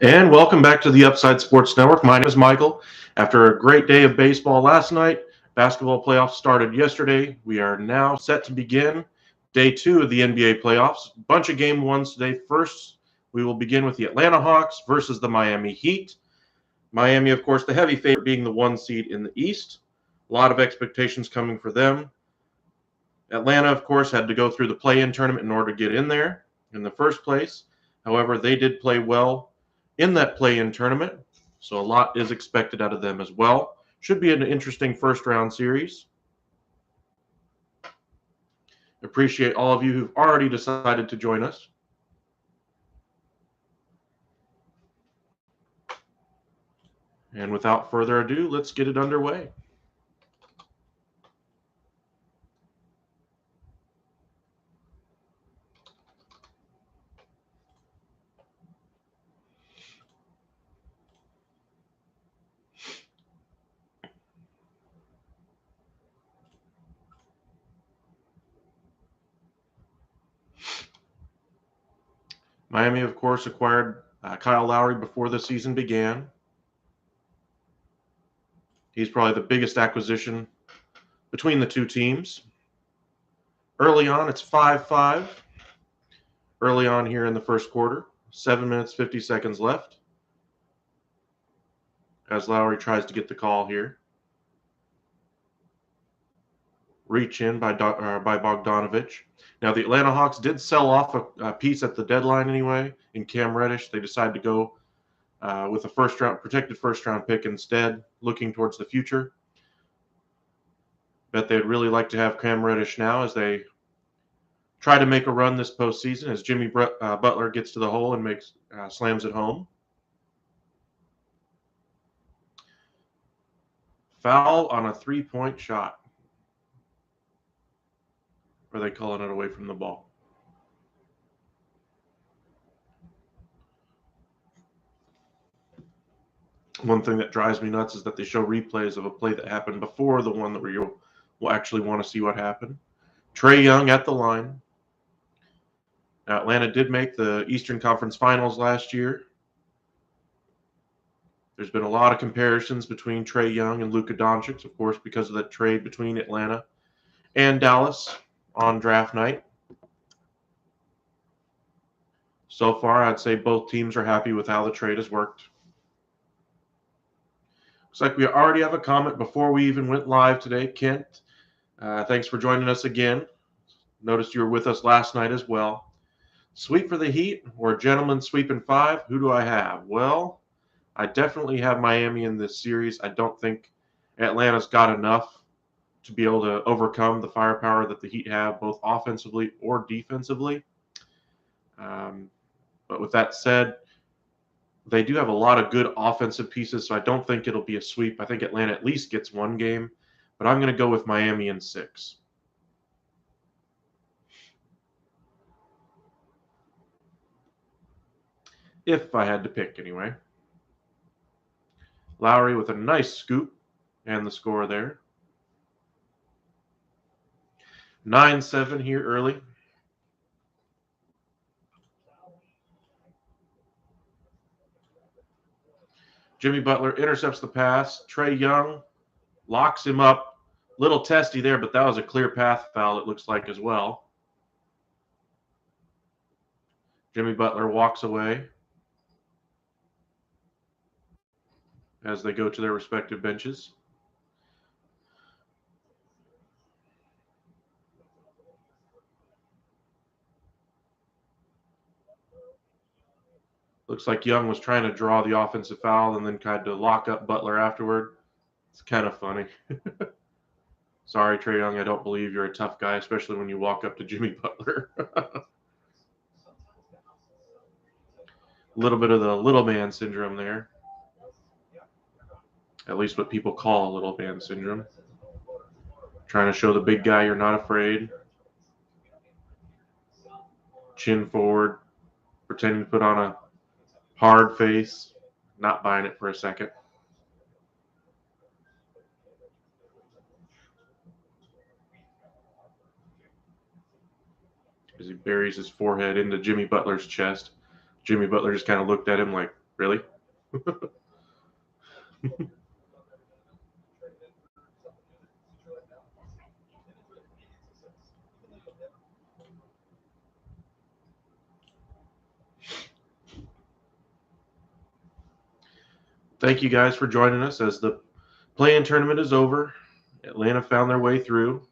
And welcome back to the Upside Sports Network. My name is Michael. After a great day of baseball last night, basketball playoffs started yesterday. We are now set to begin day 2 of the NBA playoffs. Bunch of game ones today. First, we will begin with the Atlanta Hawks versus the Miami Heat. Miami, of course, the heavy favorite being the 1 seed in the East. A lot of expectations coming for them. Atlanta, of course, had to go through the play-in tournament in order to get in there in the first place. However, they did play well in that play-in tournament, so a lot is expected out of them as well. Should be an interesting first-round series. Appreciate all of you who've already decided to join us. And without further ado, let's get it underway. Miami, of course, acquired Kyle Lowry before the season began. He's probably the biggest acquisition between the two teams. Early on, it's 5-5. Early on here in the first quarter, 7 minutes, 50 seconds left. As Lowry tries to get the call here. Reach in by Bogdanovich. Now, the Atlanta Hawks did sell off a piece at the deadline anyway in Cam Reddish. They decided to go with a protected first-round pick instead, looking towards the future. Bet they'd really like to have Cam Reddish now as they try to make a run this postseason as Jimmy Butler gets to the hole and slams it home. Foul on a three-point shot. Or are they calling it away from the ball? One thing that drives me nuts is that they show replays of a play that happened before the one that you will actually want to see what happened. Trae Young at the line. Now, Atlanta did make the Eastern Conference Finals last year. There's been a lot of comparisons between Trae Young and Luka Doncic, of course, because of that trade between Atlanta and Dallas on draft night. So far, I'd say both teams are happy with how the trade has worked. Looks like we already have a comment before we even went live today. Kent, thanks for joining us again. Noticed you were with us last night as well. Sweep for the Heat or gentlemen sweep in 5? Who do I have? Well, I definitely have Miami in this series. I don't think Atlanta's got enough to be able to overcome the firepower that the Heat have, both offensively or defensively. But with that said, they do have a lot of good offensive pieces, so I don't think it'll be a sweep. I think Atlanta at least gets one game, but I'm going to go with Miami in 6. If I had to pick, anyway. Lowry with a nice scoop and the score there. 9-7 here early. Jimmy Butler intercepts the pass. Trae Young locks him up. Little testy there, but that was a clear path foul, it looks like, as well. Jimmy Butler walks away as they go to their respective benches. Looks like Young was trying to draw the offensive foul and then tried to lock up Butler afterward. It's kind of funny. Sorry, Trae Young, I don't believe you're a tough guy, especially when you walk up to Jimmy Butler. A little bit of the little man syndrome there. At least what people call little man syndrome. Trying to show the big guy you're not afraid. Chin forward, pretending to put on a hard face, not buying it for a second. As he buries his forehead into Jimmy Butler's chest. Jimmy Butler just kind of looked at him like, Really? Thank you guys for joining us as the play-in tournament is over. Atlanta found their way through,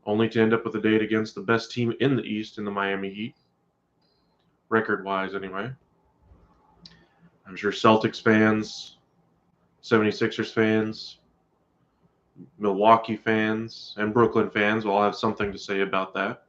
only to end up with a date against the best team in the East in the Miami Heat, record-wise anyway. I'm sure Celtics fans, 76ers fans, Milwaukee fans, and Brooklyn fans will all have something to say about that.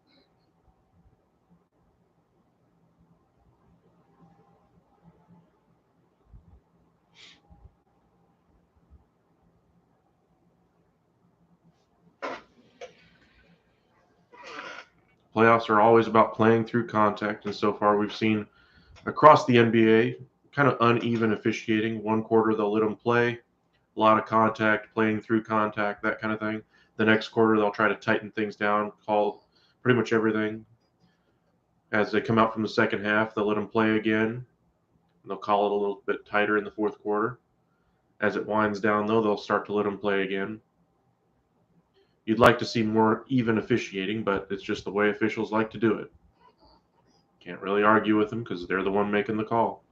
Playoffs are always about playing through contact, and so far we've seen across the NBA kind of uneven officiating. One quarter they'll let them play, a lot of contact, playing through contact, that kind of thing. The next quarter they'll try to tighten things down, call pretty much everything. As they come out from the second half, they'll let them play again, and they'll call it a little bit tighter in the fourth quarter. As it winds down, though, they'll start to let them play again. You'd like to see more even officiating, but it's just the way officials like to do it. Can't really argue with them because they're the one making the call.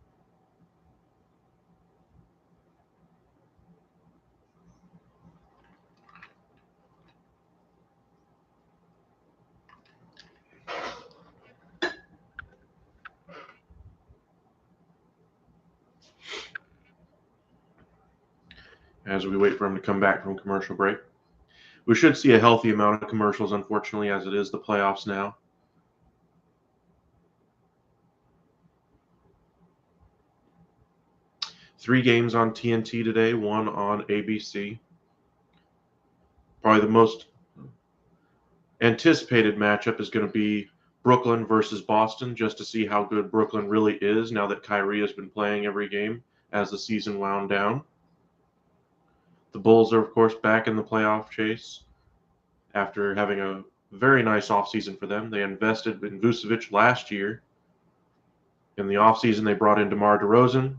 As we wait for them to come back from commercial break, we should see a healthy amount of commercials, unfortunately, as it is the playoffs now. Three games on TNT today, one on ABC. Probably the most anticipated matchup is going to be Brooklyn versus Boston, just to see how good Brooklyn really is now that Kyrie has been playing every game as the season wound down. The Bulls are, of course, back in the playoff chase after having a very nice offseason for them. They invested in Vucevic last year. In the offseason, they brought in DeMar DeRozan,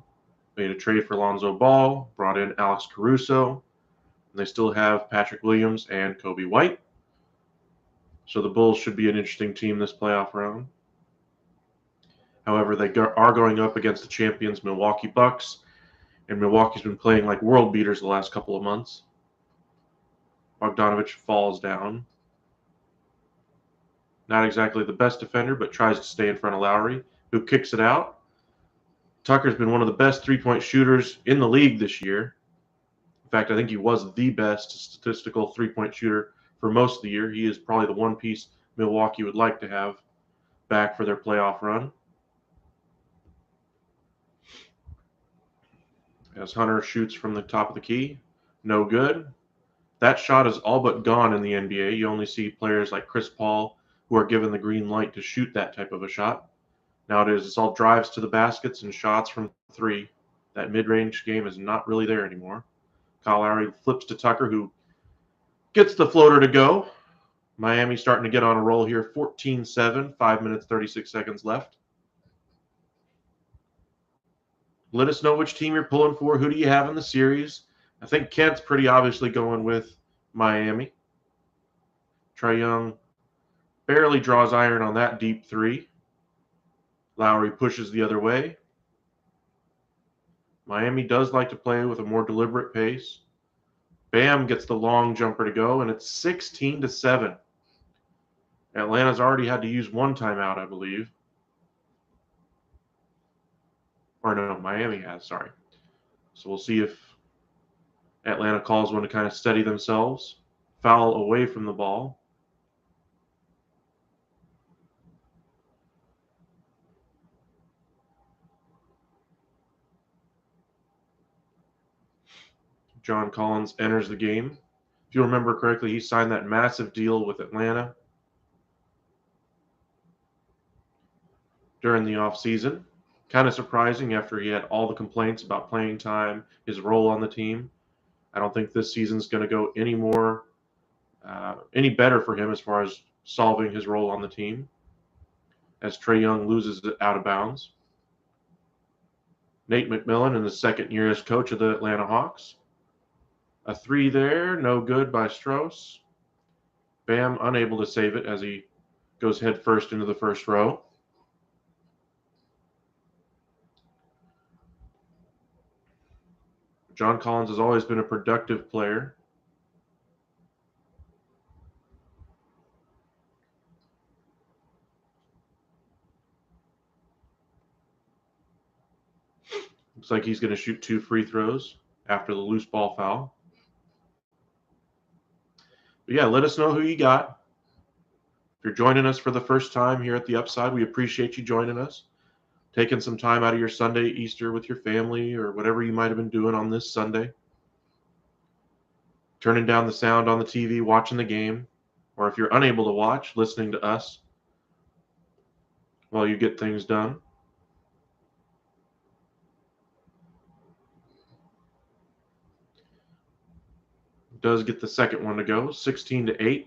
made a trade for Lonzo Ball, brought in Alex Caruso, and they still have Patrick Williams and Kobe White. So the Bulls should be an interesting team this playoff round. However, they are going up against the champions Milwaukee Bucks, and Milwaukee's been playing like world beaters the last couple of months. Bogdanovich falls down. Not exactly the best defender, but tries to stay in front of Lowry, who kicks it out. Tucker's been one of the best three-point shooters in the league this year. In fact, I think he was the best statistical three-point shooter for most of the year. He is probably the one piece Milwaukee would like to have back for their playoff run. As Hunter shoots from the top of the key, no good. That shot is all but gone in the NBA. You only see players like Chris Paul who are given the green light to shoot that type of a shot. Nowadays, it's all drives to the baskets and shots from three. That mid-range game is not really there anymore. Kyle Lowry flips to Tucker, who gets the floater to go. Miami starting to get on a roll here, 14-7, 5 minutes, 36 seconds left. Let us know which team you're pulling for. Who do you have in the series? I think Kent's pretty obviously going with Miami. Trae Young barely draws iron on that deep three. Lowry pushes the other way. Miami does like to play with a more deliberate pace. Bam gets the long jumper to go, and it's 16-7. Atlanta's already had to use one timeout, I believe. Or no, Miami has, sorry. So we'll see if Atlanta calls one to kind of steady themselves. Foul away from the ball. John Collins enters the game. If you remember correctly, he signed that massive deal with Atlanta during the offseason. Kind of surprising after he had all the complaints about playing time, his role on the team. I don't think this season's going to go any better for him as far as solving his role on the team, as Trae Young loses it out of bounds. Nate McMillan in the second year as coach of the Atlanta Hawks. A 3 there, no good by Strauss. Bam unable to save it as he goes head first into the first row. John Collins has always been a productive player. Looks like he's going to shoot 2 free throws after the loose ball foul. But yeah, let us know who you got. If you're joining us for the first time here at the Upside, we appreciate you joining us. Taking some time out of your Sunday, Easter with your family, or whatever you might have been doing on this Sunday. Turning down the sound on the TV, watching the game, or if you're unable to watch, listening to us while you get things done. Does get the second one to go, 16-8.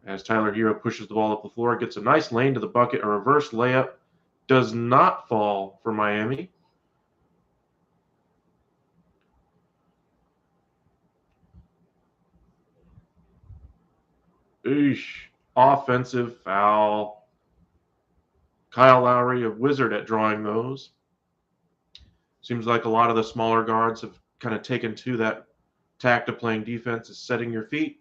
As Tyler Hero pushes the ball up the floor, gets a nice lane to the bucket, a reverse layup. Does not fall for Miami. Eesh. Offensive foul. Kyle Lowry, a wizard at drawing those. Seems like a lot of the smaller guards have kind of taken to that tact of playing defense, is setting your feet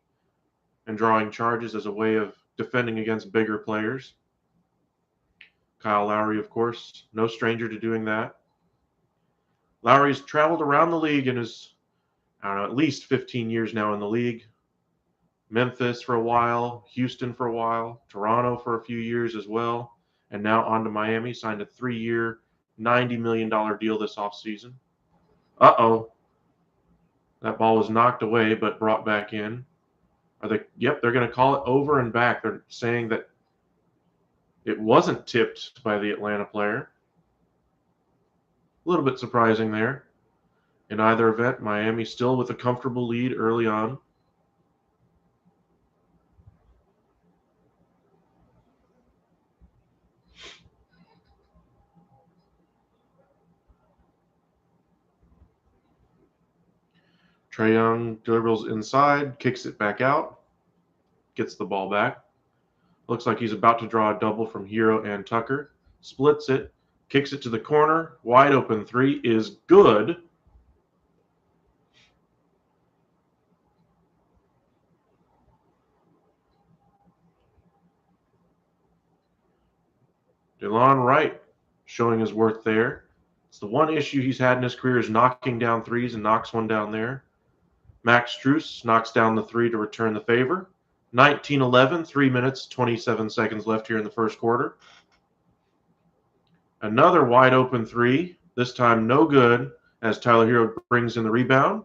and drawing charges as a way of defending against bigger players. Kyle Lowry, of course, no stranger to doing that. Lowry's traveled around the league and is, I don't know, at least 15 years now in the league. Memphis for a while, Houston for a while, Toronto for a few years as well, and now on to Miami. Signed a 3-year, $90 million deal this offseason. Uh-oh. That ball was knocked away but brought back in. Yep, they're going to call it over and back. They're saying that it wasn't tipped by the Atlanta player. A little bit surprising there. In either event, Miami still with a comfortable lead early on. Trae Young dribbles inside, kicks it back out, gets the ball back. Looks like he's about to draw a double from Hero and Tucker. Splits it, kicks it to the corner. Wide open 3 is good. DeLon Wright showing his worth there. It's the one issue he's had in his career is knocking down threes, and knocks one down there. Max Strus knocks down the 3 to return the favor. 19-11, 3 minutes, 27 seconds left here in the first quarter. Another wide open 3, this time no good, as Tyler Hero brings in the rebound.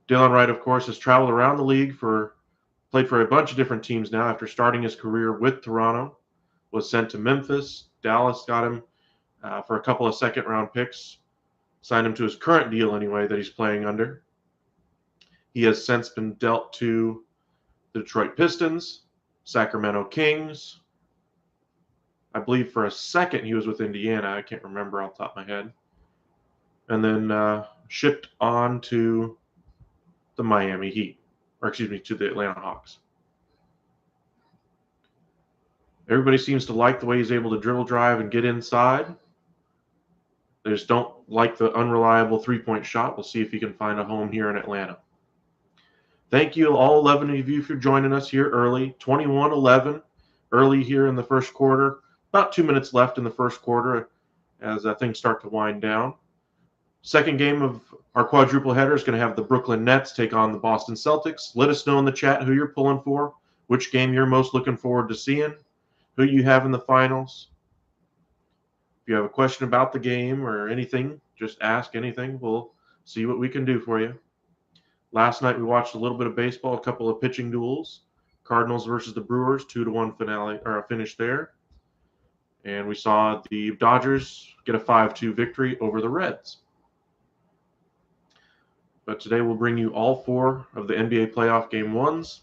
Dylan Wright, of course, has traveled around the league, played for a bunch of different teams now after starting his career with Toronto. Was sent to Memphis. Dallas got him for a couple of second-round picks. Signed him to his current deal anyway that he's playing under. He has since been dealt to the Detroit Pistons, Sacramento Kings. I believe for a second he was with Indiana. I can't remember off the top of my head. And then shipped on to the Miami Heat, to the Atlanta Hawks. Everybody seems to like the way he's able to dribble drive and get inside. They just don't like the unreliable three-point shot. We'll see if he can find a home here in Atlanta. Thank you, all 11 of you, for joining us here early. 21-11, early here in the first quarter. About 2 minutes left in the first quarter as things start to wind down. Second game of our quadruple header is going to have the Brooklyn Nets take on the Boston Celtics. Let us know in the chat who you're pulling for, which game you're most looking forward to seeing, who you have in the finals. If you have a question about the game or anything, just ask anything. We'll see what we can do for you. Last night we watched a little bit of baseball, a couple of pitching duels. Cardinals versus the Brewers, 2-1 finale or a finish there. And we saw the Dodgers get a 5-2 victory over the Reds. But today we'll bring you all 4 of the NBA playoff game 1s.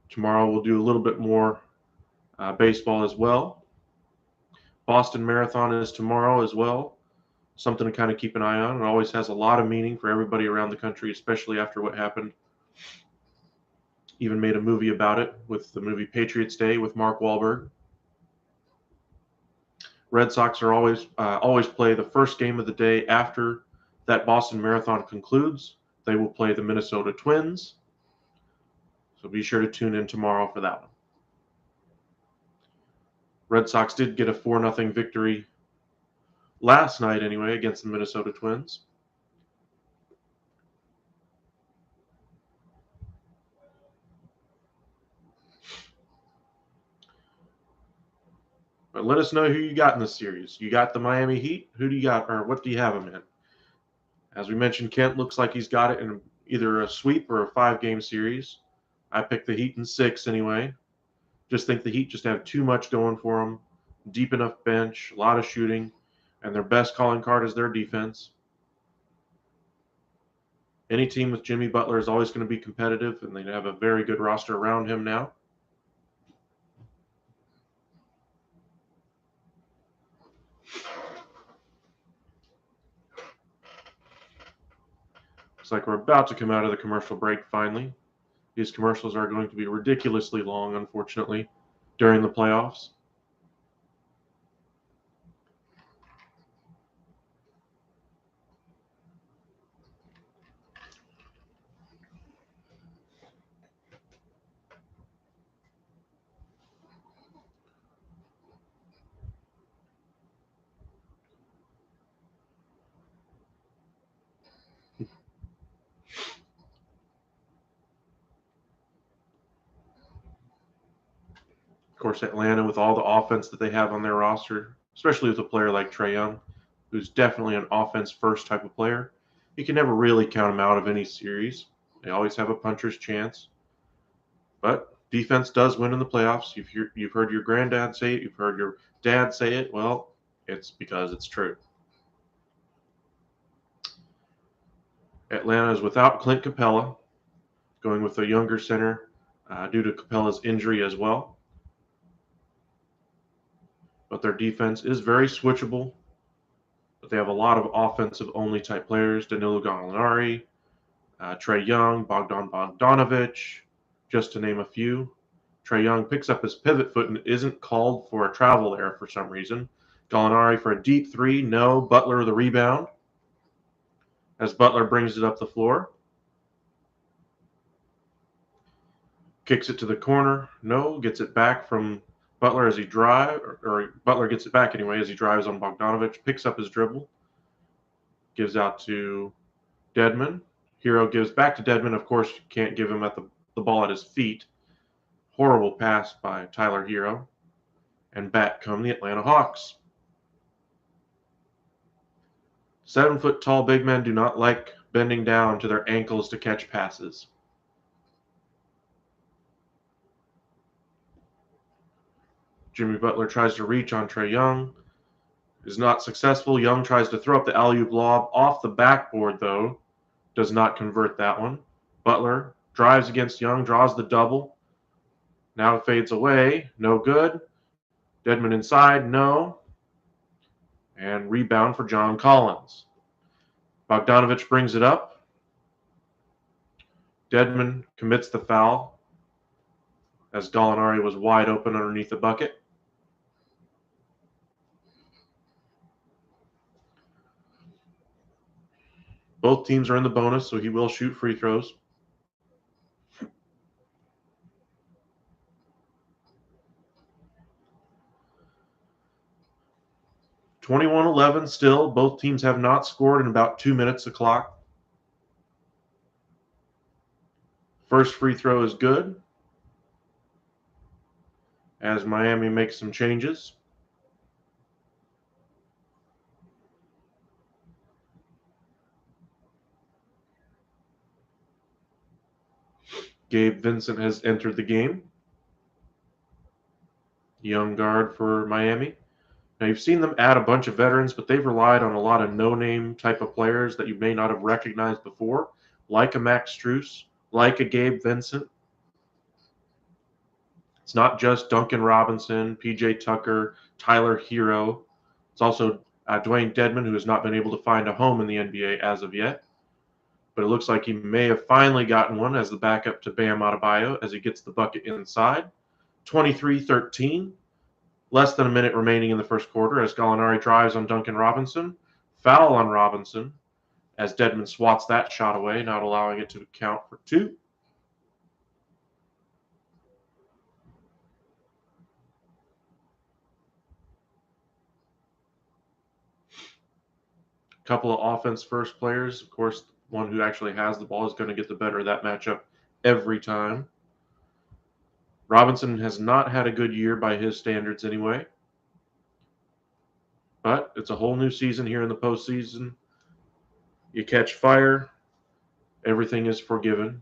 Tomorrow we'll do a little bit more baseball as well. Boston Marathon is tomorrow as well. Something to kind of keep an eye on. It always has a lot of meaning for everybody around the country, especially after what happened. Even made a movie about it with the movie Patriots Day with Mark Wahlberg. Red Sox are always play the first game of the day after that Boston Marathon concludes. They will play the Minnesota Twins. So be sure to tune in tomorrow for that one. Red Sox did get a 4-0 victory last night anyway against the Minnesota Twins. But let us know who you got in this series. You got the Miami Heat? Who do you got, or what do you have them in? As we mentioned, Kent looks like he's got it in either a sweep or a 5-game series. I picked the Heat in 6 anyway. Just think the Heat just have too much going for them. Deep enough bench, a lot of shooting, and their best calling card is their defense. Any team with Jimmy Butler is always going to be competitive, and they have a very good roster around him now. Looks like we're about to come out of the commercial break finally. These commercials are going to be ridiculously long, unfortunately, during the playoffs. Of course, Atlanta, with all the offense that they have on their roster, especially with a player like Trae Young, who's definitely an offense-first type of player, you can never really count him out of any series. They always have a puncher's chance. But defense does win in the playoffs. You've heard your granddad say it. You've heard your dad say it. Well, it's because it's true. Atlanta is without Clint Capella, going with a younger center due to Capella's injury as well. But their defense is very switchable. But they have a lot of offensive-only type players: Danilo Gallinari, Trae Young, Bogdan Bogdanovic, just to name a few. Trae Young picks up his pivot foot and isn't called for a travel error for some reason. Gallinari for a deep three, no. Butler the rebound as Butler brings it up the floor. Kicks it to the corner, no. Gets it back from Butler as he drives, or Butler gets it back anyway as he drives on Bogdanovic, picks up his dribble, gives out to Dedmon. Hero gives back to Dedmon. Of course, you can't give him the ball at his feet. Horrible pass by Tyler Hero. And back come the Atlanta Hawks. 7-foot tall big men do not like bending down to their ankles to catch passes. Jimmy Butler tries to reach on Trae Young. Is not successful. Young tries to throw up the alley-oop lob off the backboard, though. Does not convert that one. Butler drives against Young, draws the double. Now it fades away. No good. Dedmon inside. No. And rebound for John Collins. Bogdanovic brings it up. Dedmon commits the foul as Gallinari was wide open underneath the bucket. Both teams are in the bonus, so he will shoot free throws. (21-11) still. Both teams have not scored in about 2 minutes of clock. First free throw is good as Miami makes some changes. Gabe Vincent has entered the game. Young guard for Miami. Now, you've seen them add a bunch of veterans, but they've relied on a lot of no-name type of players that you may not have recognized before, like a Max Strus, like a Gabe Vincent. It's not just Duncan Robinson, PJ Tucker, Tyler Hero. It's also Dwayne Dedman, who has not been able to find a home in the NBA as of yet. But it looks like he may have finally gotten one as the backup to Bam Adebayo as he gets the bucket inside. 23-13. Less than a minute remaining in the first quarter as Gallinari drives on Duncan Robinson. Foul on Robinson as Dedman swats that shot away, not allowing it to count for two. Couple of offense first players. Of course, one who actually has the ball is going to get the better of that matchup every time. Robinson has not had a good year by his standards anyway. But it's a whole new season here in the postseason. You catch fire, everything is forgiven.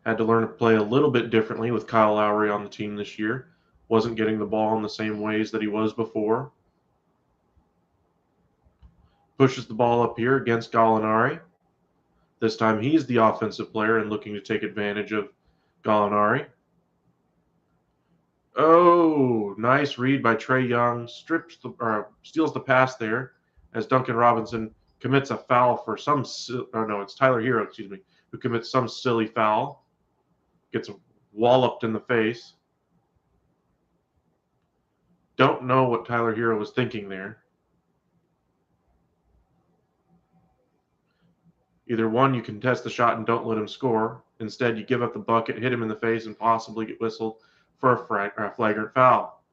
Had to learn to play a little bit differently with Kyle Lowry on the team this year. Wasn't getting the ball in the same ways that he was before. Pushes the ball up here against Gallinari. This time he's the offensive player and looking to take advantage of Gallinari. Oh, nice read by Trae Young. Steals the pass there as Duncan Robinson commits a foul for some. It's Tyler Hero, excuse me, who commits some silly foul. Gets walloped in the face. Don't know what Tyler Hero was thinking there. Either one, you contest the shot and don't let him score. Instead, you give up the bucket, hit him in the face, and possibly get whistled for a flagrant foul.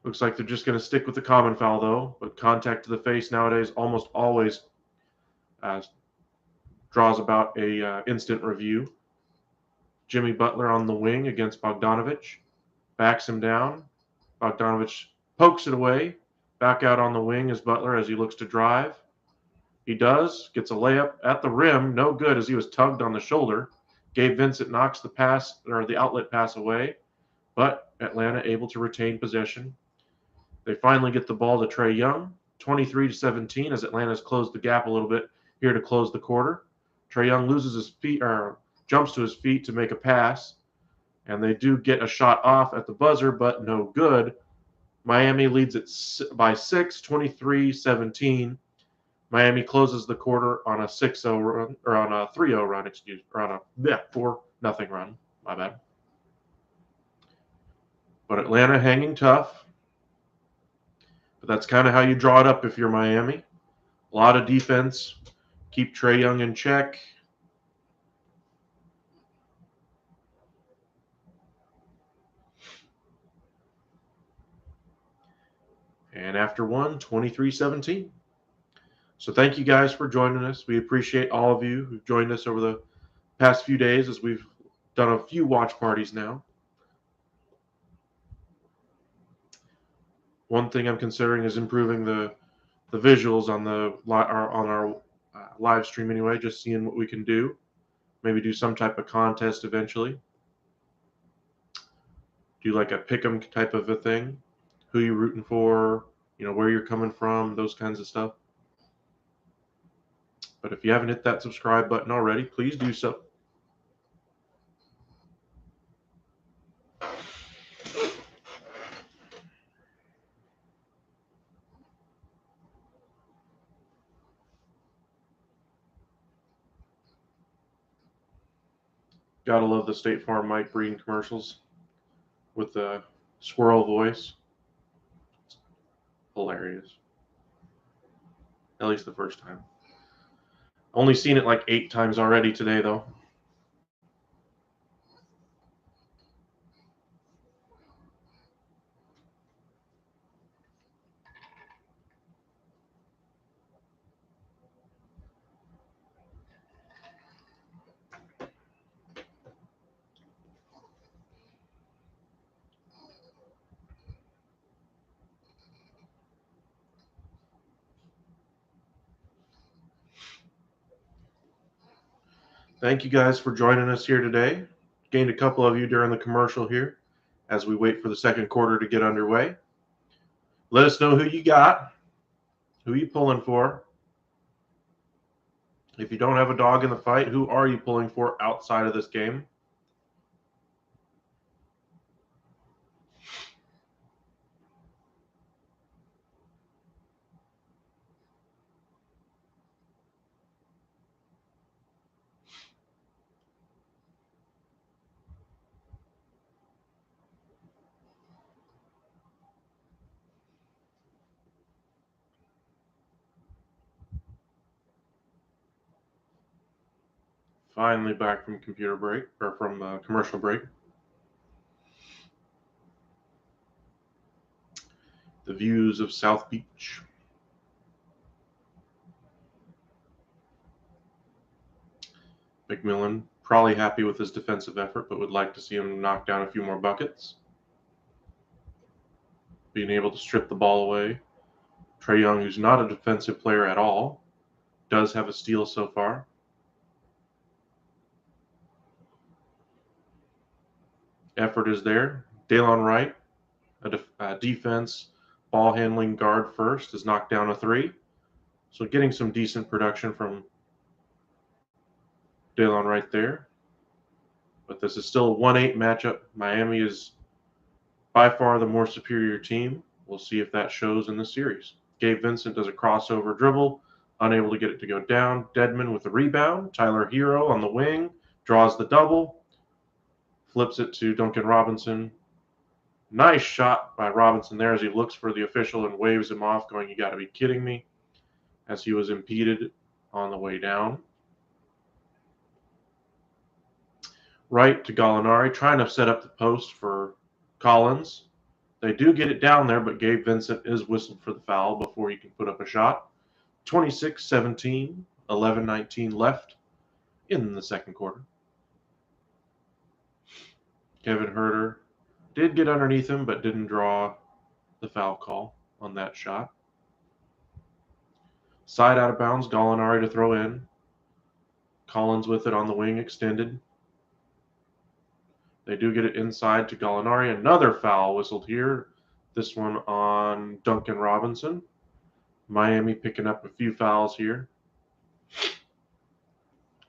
Looks like they're just going to stick with the common foul, though. But contact to the face nowadays almost always draws about a instant review. Jimmy Butler on the wing against Bogdanovich. Backs him down. Bogdanovich pokes it away. Back out on the wing is Butler as he looks to drive. He does. Gets a layup at the rim. No good as he was tugged on the shoulder. Gabe Vincent knocks the outlet pass away. But Atlanta able to retain possession. They finally get the ball to Trae Young. 23-17 as Atlanta's closed the gap a little bit here to close the quarter. Trae Young loses his feet, or jumps to his feet to make a pass. And they do get a shot off at the buzzer, but no good. Miami leads it by 6, 23-17. Miami closes the quarter on a 6-0 run, or on a 3-0 run, or on a 4-0 run. My bad. But Atlanta hanging tough. But that's kind of how you draw it up if you're Miami. A lot of defense. Keep Trae Young in check. And after one, 23-17. So thank you guys for joining us. We appreciate all of you who've joined us over the past few days as we've done a few watch parties now. One thing I'm considering is improving the visuals on our live stream anyway, just seeing what we can do. Maybe do some type of contest eventually. Do like a pick 'em type of a thing. Who you rooting for, where you're coming from, those kinds of stuff. But if you haven't hit that subscribe button already, please do so. Gotta love the State Farm Mike Breen commercials with the squirrel voice. It's hilarious. At least the first time. Only seen it like 8 times already today, though. Thank you guys for joining us here today. Gained a couple of you during the commercial here as we wait for the second quarter to get underway. Let us know who you got, who you pulling for. If you don't have a dog in the fight, who are you pulling for outside of this game? Finally back from computer break, or from commercial break. The views of South Beach. McMillan probably happy with his defensive effort, but would like to see him knock down a few more buckets. Being able to strip the ball away. Trae Young, who's not a defensive player at all, does have a steal so far. Effort is there. Daylon Wright, a defense ball handling guard first, has knocked down a three. So getting some decent production from Daylon Wright there. But this is still a 1-8 matchup. Miami is by far the more superior team. We'll see if that shows in the series. Gabe Vincent does a crossover dribble, unable to get it to go down. Dedmon with the rebound. Tyler Hero on the wing, draws the double, flips it to Duncan Robinson. Nice shot by Robinson there as he looks for the official and waves him off, going, "You got to be kidding me," as he was impeded on the way down. Right to Gallinari, trying to set up the post for Collins. They do get it down there, but Gabe Vincent is whistled for the foul before he can put up a shot. 26-17, 11-19 left in the second quarter. Kevin Huerter did get underneath him, but didn't draw the foul call on that shot. Side out of bounds, Gallinari to throw in. Collins with it on the wing extended. They do get it inside to Gallinari. Another foul whistled here. This one on Duncan Robinson. Miami picking up a few fouls here.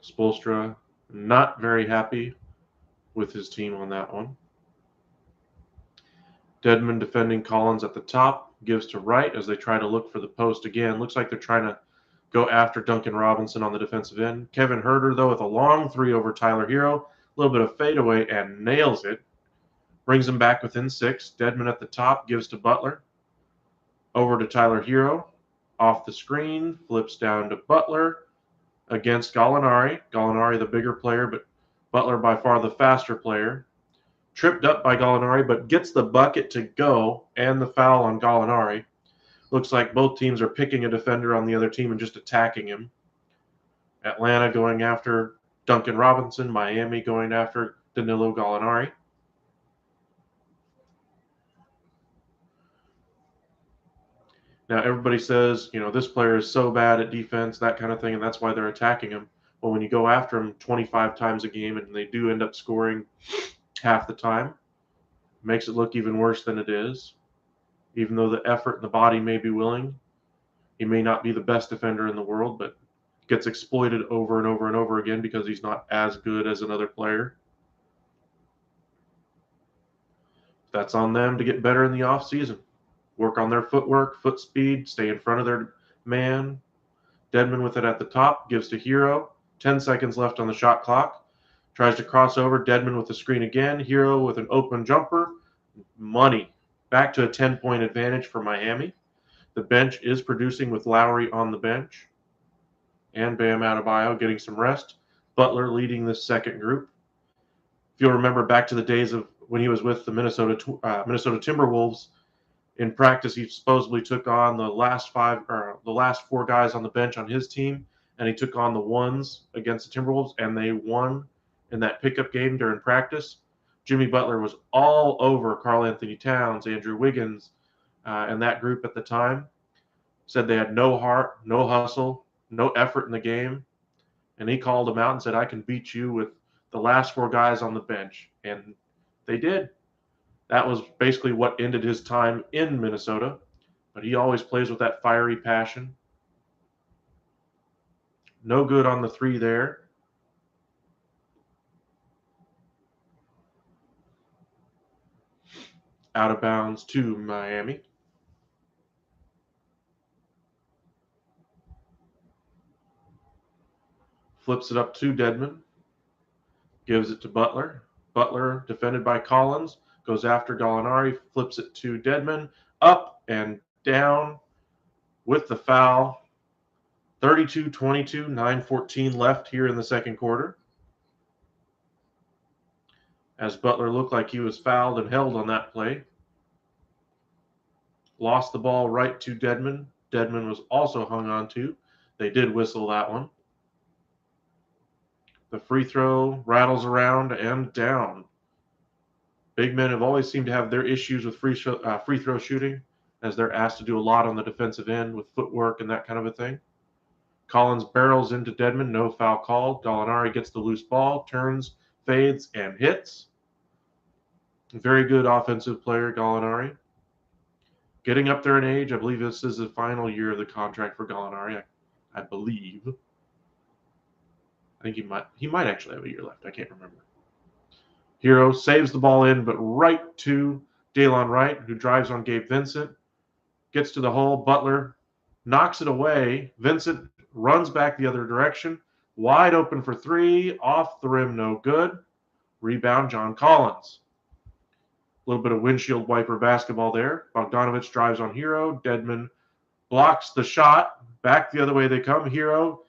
Spoelstra not very happy with his team on that one. Dedmon defending Collins at the top, gives to Wright as they try to look for the post again. Looks like they're trying to go after Duncan Robinson on the defensive end. Kevin Huerter, though, with a long three over Tyler Hero. A little bit of fadeaway and nails it. Brings him back within 6. Dedmon at the top, gives to Butler. Over to Tyler Hero. Off the screen, flips down to Butler against Gallinari. Gallinari the bigger player, but Butler by far the faster player. Tripped up by Gallinari, but gets the bucket to go and the foul on Gallinari. Looks like both teams are picking a defender on the other team and just attacking him. Atlanta going after Duncan Robinson, Miami going after Danilo Gallinari. Now, everybody says, this player is so bad at defense, that kind of thing, and that's why they're attacking him. But when you go after him 25 times a game and they do end up scoring half the time, it makes it look even worse than it is. Even though the effort and the body may be willing, he may not be the best defender in the world, but gets exploited over and over and over again because he's not as good as another player. That's on them to get better in the offseason. Work on their footwork, foot speed, stay in front of their man. Dedmon with it at the top, gives to Hero. 10 seconds left on the shot clock. Tries to cross over. Dedmon with the screen again. Hero with an open jumper. Money. Back to a 10-point advantage for Miami. The bench is producing with Lowry on the bench. And Bam Adebayo getting some rest. Butler leading this second group. If you'll remember back to the days of when he was with the Minnesota Timberwolves, in practice he supposedly took on the last 4 guys on the bench on his team, and he took on the ones against the Timberwolves, and they won in that pickup game during practice. Jimmy Butler was all over Karl Anthony Towns, Andrew Wiggins, and that group at the time. Said they had no heart, no hustle, no effort in the game. And he called them out and said, "I can beat you with the last 4 guys on the bench." And they did. That was basically what ended his time in Minnesota. but he always plays with that fiery passion. No good on the 3 there. Out of bounds to Miami. Flips it up to Dedmon. Gives it to Butler. Butler, defended by Collins, goes after Gallinari, flips it to Dedmon. Up and down with the foul. 32-22, 9:14 left here in the second quarter. As Butler looked like he was fouled and held on that play. Lost the ball right to Dedmon. Dedmon was also hung on to. They did whistle that one. The free throw rattles around and down. Big men have always seemed to have their issues with free throw shooting, as they're asked to do a lot on the defensive end with footwork and that kind of a thing. Collins barrels into Dedmon, no foul called. Gallinari gets the loose ball, turns, fades, and hits. Very good offensive player, Gallinari. Getting up there in age, I believe this is the final year of the contract for Gallinari. I believe. I think he might actually have a year left. I can't remember. Hero saves the ball in, but right to Daylon Wright, who drives on Gabe Vincent. Gets to the hole. Butler knocks it away. Vincent runs back the other direction. Wide open for 3. Off the rim, no good. Rebound, John Collins. A little bit of windshield wiper basketball there. Bogdanovich drives on Hero. Dedmon blocks the shot. Back the other way they come. Hero.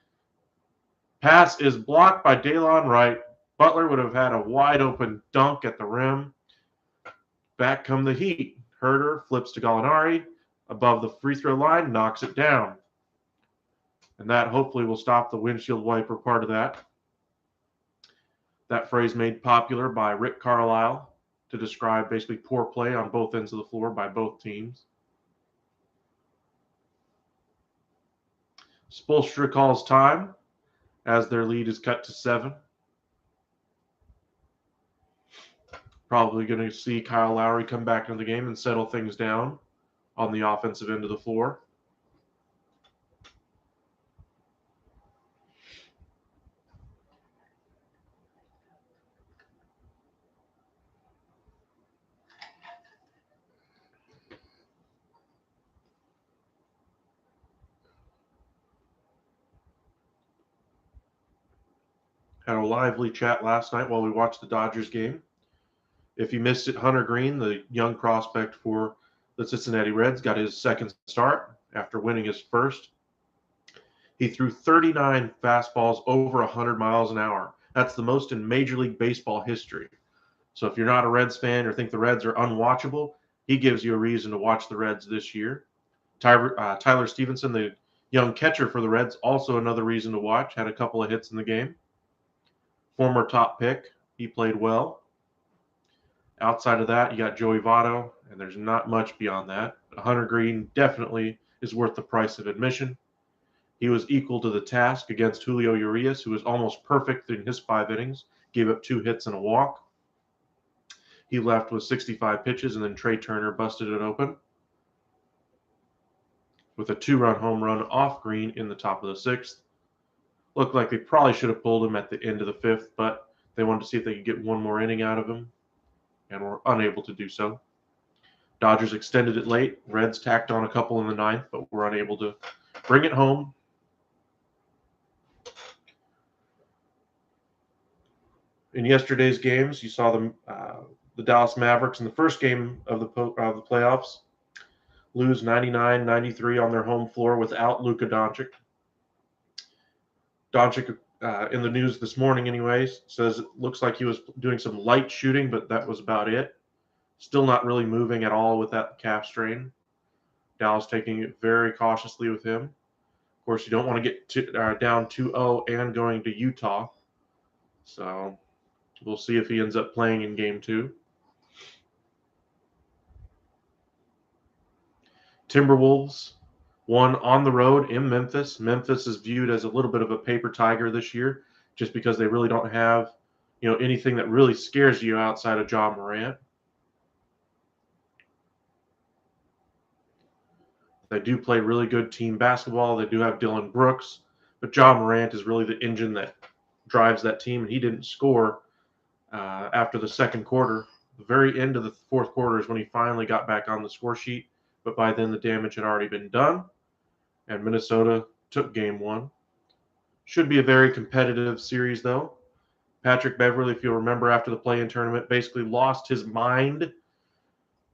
Pass is blocked by Daylon Wright. Butler would have had a wide open dunk at the rim. Back come the Heat. Herter flips to Gallinari. Above the free throw line, knocks it down. And that hopefully will stop the windshield wiper part of that. That phrase made popular by Rick Carlisle to describe basically poor play on both ends of the floor by both teams. Spoelstra calls time as their lead is cut to 7. Probably going to see Kyle Lowry come back into the game and settle things down on the offensive end of the floor. Had a lively chat last night while we watched the Dodgers game. If you missed it, Hunter Green, the young prospect for the Cincinnati Reds, got his second start after winning his first. He threw 39 fastballs over 100 miles an hour. That's the most in Major League Baseball history. So if you're not a Reds fan or think the Reds are unwatchable, he gives you a reason to watch the Reds this year. Tyler Stevenson, the young catcher for the Reds, also another reason to watch. Had a couple of hits in the game. Former top pick. He played well. Outside of that, you got Joey Votto, and there's not much beyond that. Hunter Green definitely is worth the price of admission. He was equal to the task against Julio Urias, who was almost perfect in his 5 innings, gave up 2 hits and a walk. He left with 65 pitches, and then Trey Turner busted it open with a 2-run home run off Green in the top of the 6th. Looked like they probably should have pulled him at the end of the 5th, but they wanted to see if they could get one more inning out of him, and were unable to do so. Dodgers extended it late. Reds tacked on a couple in the 9th, but were unable to bring it home. In yesterday's games, you saw the Dallas Mavericks in the first game of the playoffs lose 99-93 on their home floor without Luka Doncic. Doncic, in the news this morning anyways, says it looks like he was doing some light shooting, but that was about it. Still not really moving at all with that calf strain. Dallas taking it very cautiously with him. Of course, you don't want to get down 2-0 and going to Utah. So we'll see if he ends up playing in Game 2. Timberwolves won on the road in Memphis. Memphis is viewed as a little bit of a paper tiger this year just because they really don't have, anything that really scares you outside of Ja Morant. They do play really good team basketball. They do have Dylan Brooks, but Ja Morant is really the engine that drives that team, and he didn't score after the second quarter. The very end of the fourth quarter is when he finally got back on the score sheet, but by then the damage had already been done, and Minnesota took game one. Should be a very competitive series, though. Patrick Beverley, if you'll remember, after the play-in tournament, basically lost his mind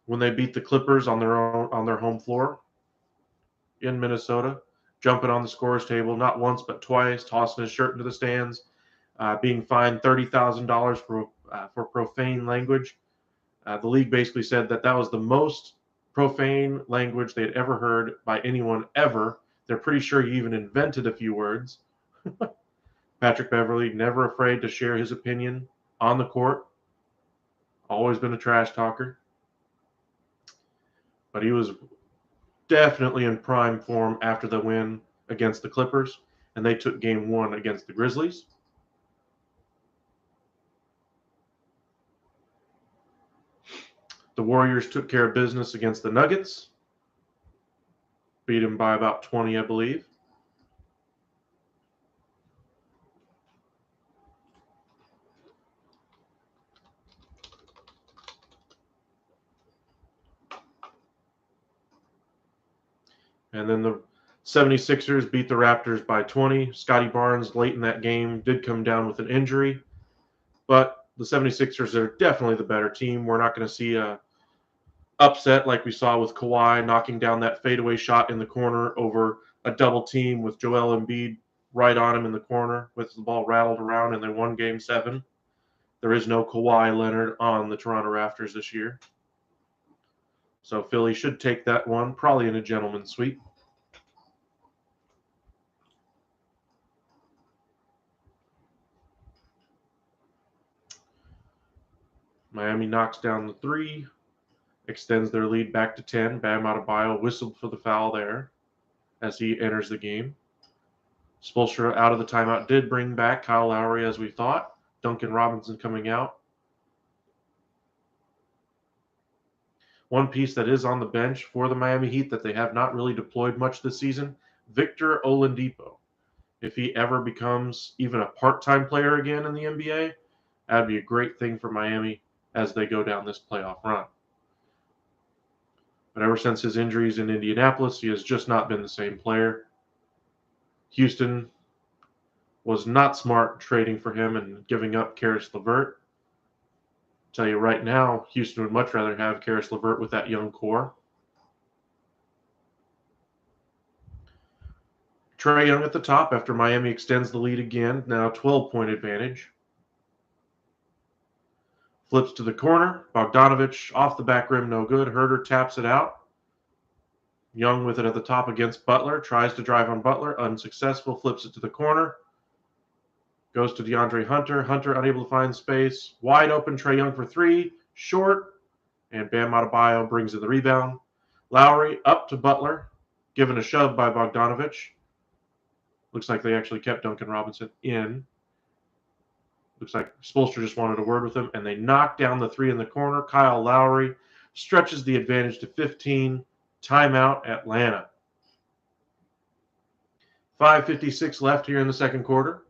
when they beat the Clippers on their home floor in Minnesota, jumping on the scorer's table not once but twice, tossing his shirt into the stands, being fined $30,000 for profane language. The league basically said that was the most profane language they had ever heard by anyone ever. They're pretty sure he even invented a few words. Patrick Beverley, never afraid to share his opinion on the court. Always been a trash talker. But he was definitely in prime form after the win against the Clippers, and they took game one against the Grizzlies. The Warriors took care of business against the Nuggets. Beat them by about 20, I believe. And then the 76ers beat the Raptors by 20. Scotty Barnes, late in that game, did come down with an injury. But the 76ers are definitely the better team. We're not going to see a upset like we saw with Kawhi knocking down that fadeaway shot in the corner over a double team with Joel Embiid right on him in the corner with the ball rattled around, and they won Game 7. There is no Kawhi Leonard on the Toronto Raptors this year. So Philly should take that one, probably in a gentleman's sweep. Miami knocks down the three, extends their lead back to 10. Bam Adebayo whistled for the foul there as he enters the game. Spoelstra out of the timeout did bring back Kyle Lowry as we thought. Duncan Robinson coming out. One piece that is on the bench for the Miami Heat that they have not really deployed much this season, Victor Oladipo. If he ever becomes even a part-time player again in the NBA, that'd be a great thing for Miami as they go down this playoff run. But ever since his injuries in Indianapolis, he has just not been the same player. Houston was not smart trading for him and giving up Karis LeVert. Tell you right now, Houston would much rather have Karis LeVert with that young core. Trae Young at the top after Miami extends the lead again, now 12-point advantage. Flips to the corner. Bogdanovich off the back rim, no good. Herter taps it out. Young with it at the top against Butler. Tries to drive on Butler. Unsuccessful. Flips it to the corner. Goes to DeAndre Hunter. Hunter unable to find space. Wide open. Trae Young for three. Short. And Bam Adebayo brings in the rebound. Lowry up to Butler. Given a shove by Bogdanovich. Looks like they actually kept Duncan Robinson in. Looks like Spoelstra just wanted a word with him, and they knock down the three in the corner. Kyle Lowry stretches the advantage to 15. Timeout, Atlanta. 5:56 left here in the second quarter.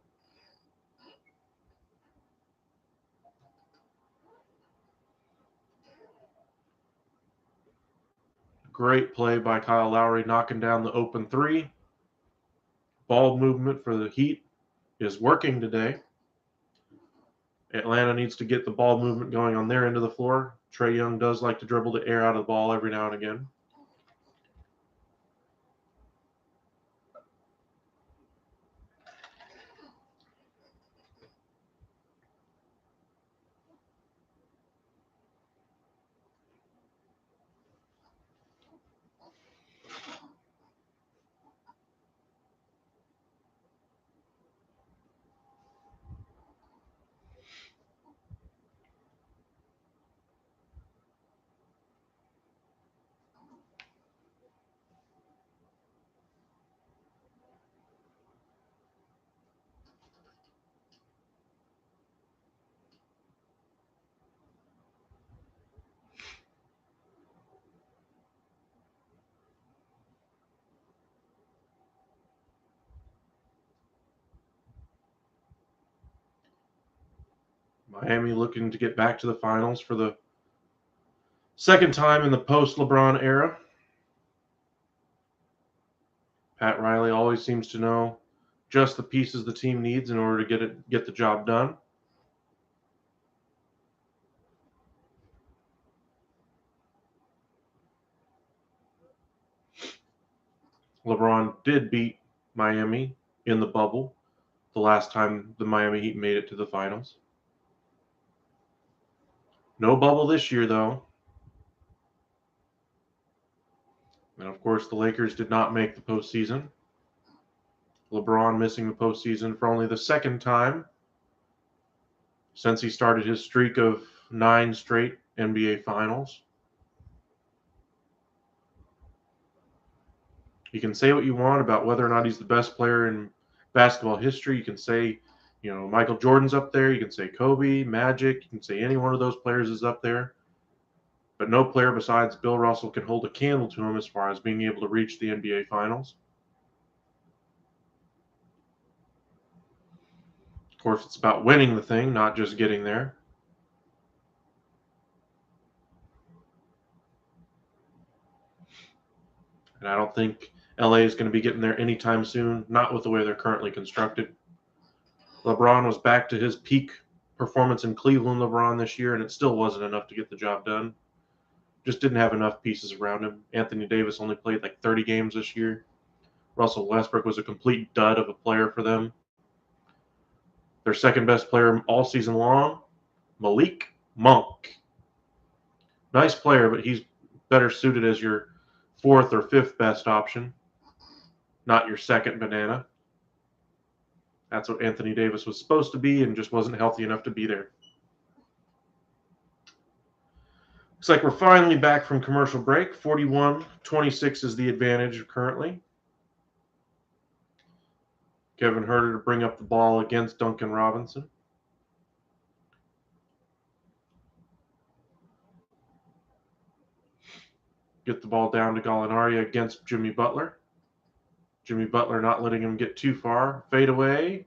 Great play by Kyle Lowry knocking down the open three. Ball movement for the Heat is working today. Atlanta needs to get the ball movement going on their end of the floor. Trae Young does like to dribble the air out of the ball every now and again. Miami looking to get back to the finals for the second time in the post-LeBron era. Pat Riley always seems to know just the pieces the team needs in order to get the job done. LeBron did beat Miami in the bubble the last time the Miami Heat made it to the finals. No bubble this year, though. And of course, the Lakers did not make the postseason. LeBron missing the postseason for only the second time since he started his streak of 9 straight NBA finals. You can say what you want about whether or not he's the best player in basketball history. You can say, Michael Jordan's up there. You can say Kobe, Magic. You can say any one of those players is up there. But no player besides Bill Russell can hold a candle to him as far as being able to reach the NBA Finals. Of course, it's about winning the thing, not just getting there. And I don't think LA is going to be getting there anytime soon, not with the way they're currently constructed. LeBron was back to his peak performance in Cleveland LeBron this year, and it still wasn't enough to get the job done. Just didn't have enough pieces around him. Anthony Davis only played like 30 games this year. Russell Westbrook was a complete dud of a player for them. Their second best player all season long, Malik Monk. Nice player, but he's better suited as your fourth or fifth best option, not your second banana. That's what Anthony Davis was supposed to be and just wasn't healthy enough to be there. Looks like we're finally back from commercial break. 41-26 is the advantage currently. Kevin Huerter to bring up the ball against Duncan Robinson. Get the ball down to Gallinari against Jimmy Butler. Jimmy Butler not letting him get too far. Fadeaway.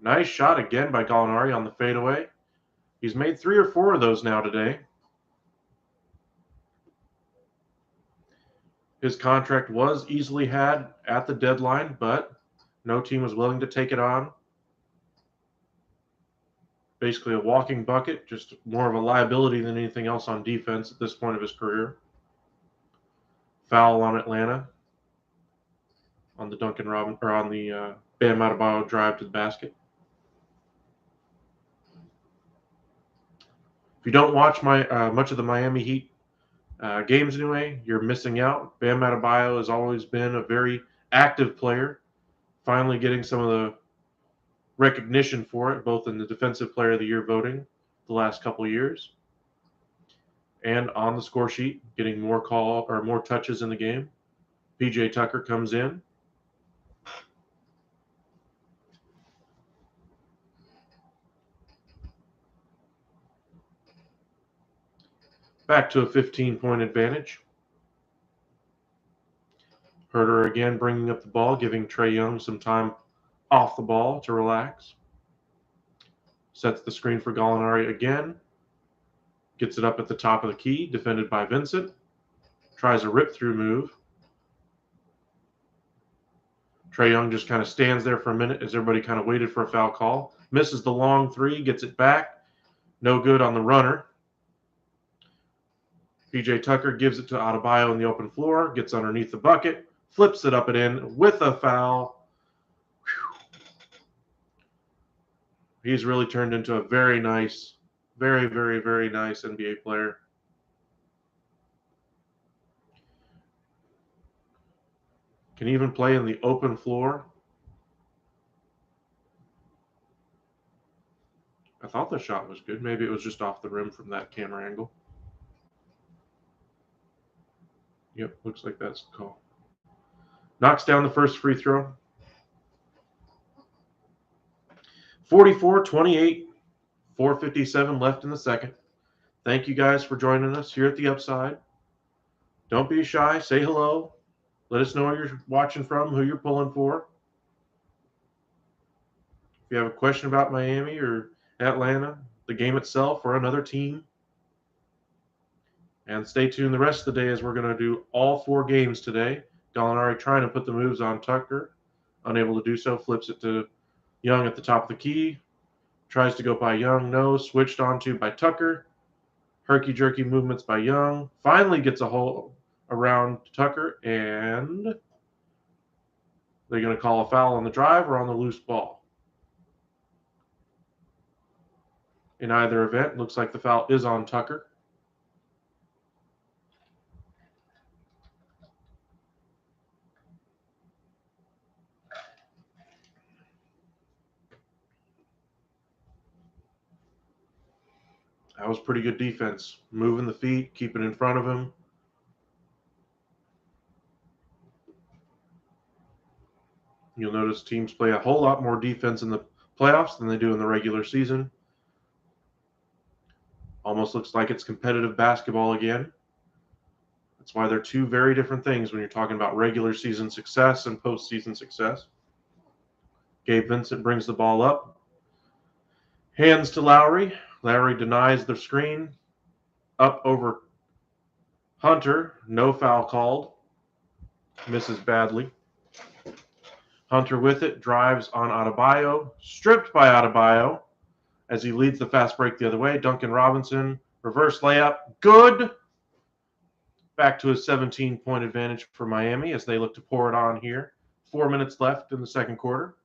Nice shot again by Gallinari on the fadeaway. He's made 3 or 4 of those now today. His contract was easily had at the deadline, but no team was willing to take it on. Basically a walking bucket, just more of a liability than anything else on defense at this point of his career. Foul on Atlanta on the Duncan Robinson or on the Bam Adebayo drive to the basket. If you don't watch much of the Miami Heat games anyway, you're missing out. Bam Adebayo has always been a very active player, finally getting some of the recognition for it, both in the Defensive Player of the Year voting the last couple of years and on the score sheet, getting more touches in the game. PJ Tucker comes in. Back to a 15-point advantage. Huerter again bringing up the ball, giving Trae Young some time off the ball to relax. Sets the screen for Gallinari again. Gets it up at the top of the key, defended by Vincent. Tries a rip-through move. Trae Young just kind of stands there for a minute as everybody kind of waited for a foul call. Misses the long three, gets it back. No good on the runner. PJ Tucker gives it to Adebayo in the open floor, gets underneath the bucket, flips it up and in with a foul. Whew. He's really turned into a very nice, very, very, very nice NBA player. Can even play in the open floor. I thought the shot was good. Maybe it was just off the rim from that camera angle. Yep, looks like that's the call. Knocks down the first free throw. 44-28, 4:57 left in the second. Thank you guys for joining us here at the Upside. Don't be shy. Say hello. Let us know where you're watching from, who you're pulling for. If you have a question about Miami or Atlanta, the game itself or another team. And stay tuned the rest of the day as we're going to do all 4 games today. Gallinari trying to put the moves on Tucker. Unable to do so. Flips it to Young at the top of the key. Tries to go by Young. No. Switched onto by Tucker. Herky-jerky movements by Young. Finally gets a hole around Tucker. And they're going to call a foul on the drive or on the loose ball. In either event, looks like the foul is on Tucker. That was pretty good defense. Moving the feet, keeping in front of him. You'll notice teams play a whole lot more defense in the playoffs than they do in the regular season. Almost looks like it's competitive basketball again. That's why they're 2 very different things when you're talking about regular season success and postseason success. Gabe Vincent brings the ball up. Hands to Lowry. Lowry denies the screen. Up over Hunter. No foul called. Misses badly. Hunter with it. Drives on Adebayo. Stripped by Adebayo as he leads the fast break the other way. Duncan Robinson. Reverse layup. Good. Back to a 17-point advantage for Miami as they look to pour it on here. 4 minutes left in the second quarter.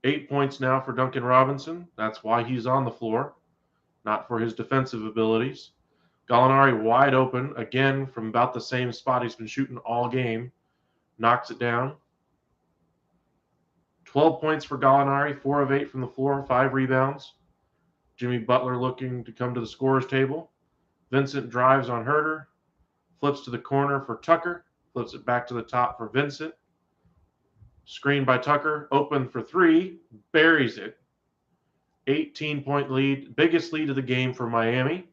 8 points now for Duncan Robinson. That's why he's on the floor, not for his defensive abilities. Gallinari wide open, again from about the same spot he's been shooting all game. Knocks it down. 12 points for Gallinari, 4 of 8 from the floor, 5 rebounds. Jimmy Butler looking to come to the scorer's table. Vincent drives on Herter, flips to the corner for Tucker, flips it back to the top for Vincent. Screen by Tucker, open for 3, buries it. 18-point lead, biggest lead of the game for Miami.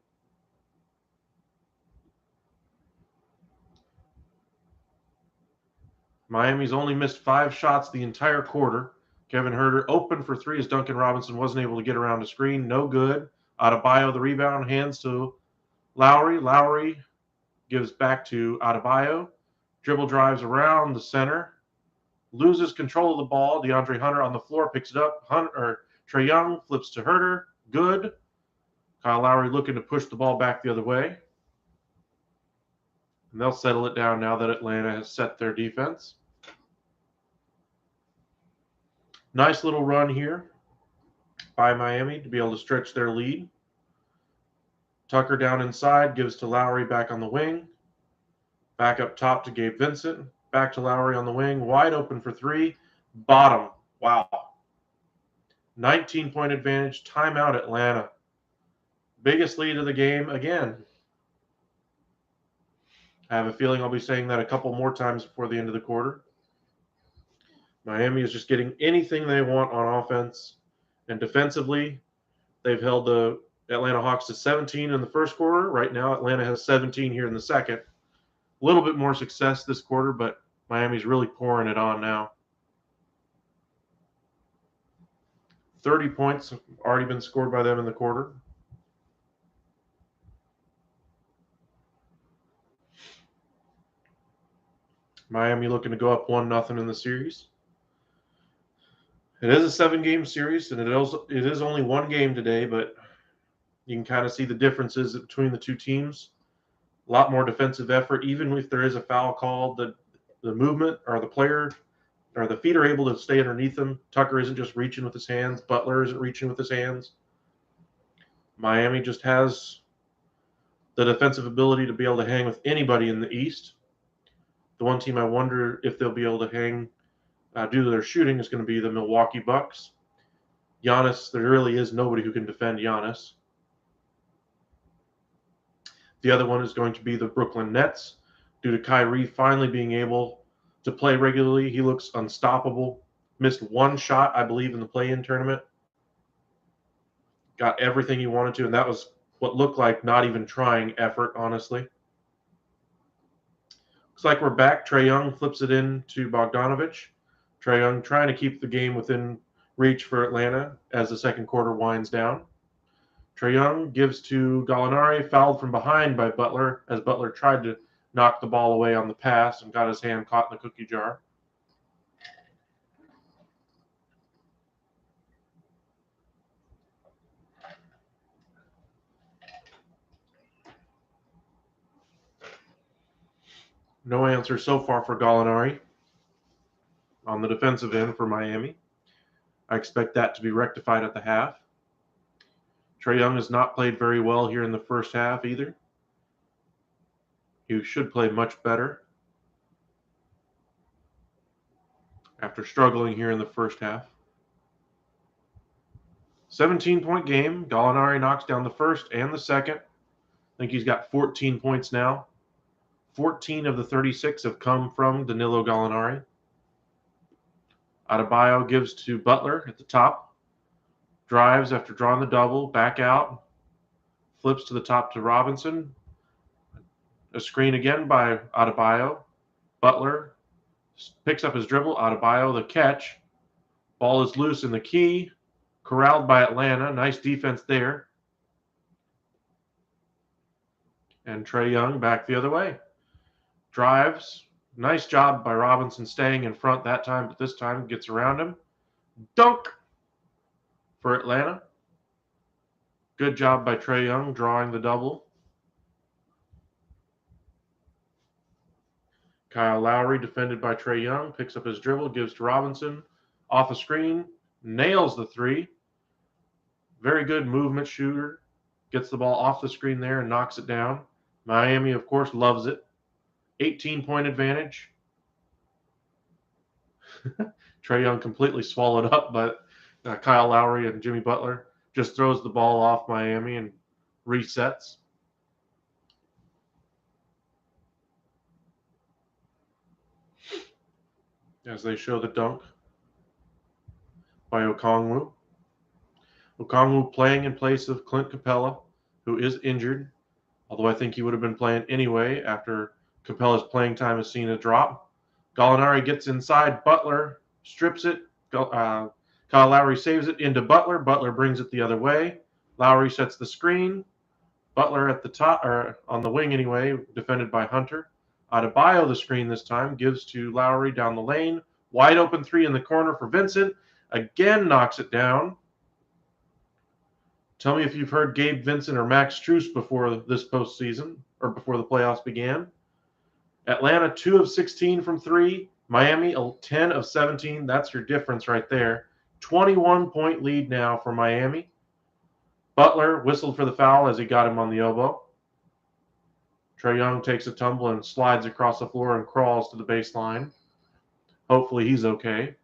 Miami's only missed 5 shots the entire quarter. Kevin Herter open for 3 as Duncan Robinson wasn't able to get around the screen. No good. Adebayo the rebound, hands to Lowry. Lowry gives back to Adebayo. Dribble drives around the center. Loses control of the ball. DeAndre Hunter on the floor picks it up. Trae Young flips to Herter. Good. Kyle Lowry looking to push the ball back the other way. And they'll settle it down now that Atlanta has set their defense. Nice little run here by Miami to be able to stretch their lead. Tucker down inside, gives to Lowry back on the wing. Back up top to Gabe Vincent. Back to Lowry on the wing. Wide open for 3. Bottom. Wow. 19-point advantage. Timeout Atlanta. Biggest lead of the game again. I have a feeling I'll be saying that a couple more times before the end of the quarter. Miami is just getting anything they want on offense. And defensively, they've held the Atlanta Hawks to 17 in the first quarter. Right now, Atlanta has 17 here in the second. A little bit more success this quarter, but Miami's really pouring it on now. 30 points have already been scored by them in the quarter. Miami looking to go up 1-0 in the series. It is a 7-game series, and it is only 1 game today, but you can kind of see the differences between the 2 teams. A lot more defensive effort, even if there is a foul called. The movement or the player or the feet are able to stay underneath them. Tucker isn't just reaching with his hands. Butler isn't reaching with his hands. Miami just has the defensive ability to be able to hang with anybody in the East. The one team I wonder if they'll be able to hang due to their shooting is going to be the Milwaukee Bucks. Giannis, there really is nobody who can defend Giannis. The other one is going to be the Brooklyn Nets. Due to Kyrie finally being able to play regularly, he looks unstoppable. Missed 1 shot, I believe, in the play-in tournament. Got everything he wanted to, and that was what looked like not even trying effort, honestly. Looks like we're back. Trae Young flips it in to Bogdanovich. Trae Young trying to keep the game within reach for Atlanta as the second quarter winds down. Trae Young gives to Gallinari, fouled from behind by Butler as Butler tried to knock the ball away on the pass and got his hand caught in the cookie jar. No answer so far for Gallinari on the defensive end for Miami. I expect that to be rectified at the half. Trae Young has not played very well here in the first half either. He should play much better after struggling here in the first half. 17-point game. Gallinari knocks down the first and the second. I think he's got 14 points now. 14 of the 36 have come from Danilo Gallinari. Adebayo gives to Butler at the top. Drives after drawing the double. Back out. Flips to the top to Robinson. A screen again by Adebayo. Butler picks up his dribble. Adebayo the catch. Ball is loose in the key. Corralled by Atlanta. Nice defense there. And Trae Young back the other way. Drives. Nice job by Robinson staying in front that time, but this time gets around him. Dunk for Atlanta. Good job by Trae Young drawing the double. Kyle Lowry, defended by Trae Young, picks up his dribble, gives to Robinson. Off the screen, nails the three. Very good movement shooter. Gets the ball off the screen there and knocks it down. Miami, of course, loves it. 18-point advantage. Trae Young completely swallowed up, but Kyle Lowry and Jimmy Butler just throws the ball off Miami and resets. As they show the dunk by Okongwu. Okongwu playing in place of Clint Capella, who is injured, although I think he would have been playing anyway after Capella's playing time has seen a drop. Gallinari gets inside. Butler strips it. Kyle Lowry saves it into Butler. Butler brings it the other way. Lowry sets the screen. Butler at the top, or on the wing anyway, defended by Hunter. Adebayo the screen this time, gives to Lowry down the lane. Wide open three in the corner for Vincent. Again knocks it down. Tell me if you've heard Gabe Vincent or Max Strus before this postseason, or before the playoffs began. Atlanta, 2 of 16 from 3. Miami, 10 of 17. That's your difference right there. 21-point lead now for Miami. Butler whistled for the foul as he got him on the elbow. Trae Young takes a tumble and slides across the floor and crawls to the baseline. Hopefully he's okay.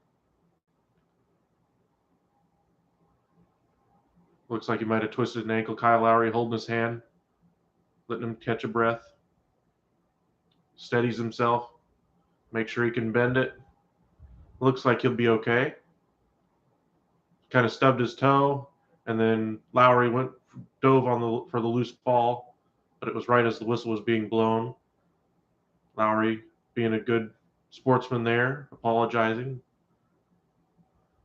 Looks like he might have twisted an ankle. Kyle Lowry holding his hand, letting him catch a breath. Steadies himself. Make sure he can bend it. Looks like he'll be okay. Kind of stubbed his toe, and then Lowry dove for the loose ball, but it was right as the whistle was being blown. Lowry being a good sportsman there, apologizing.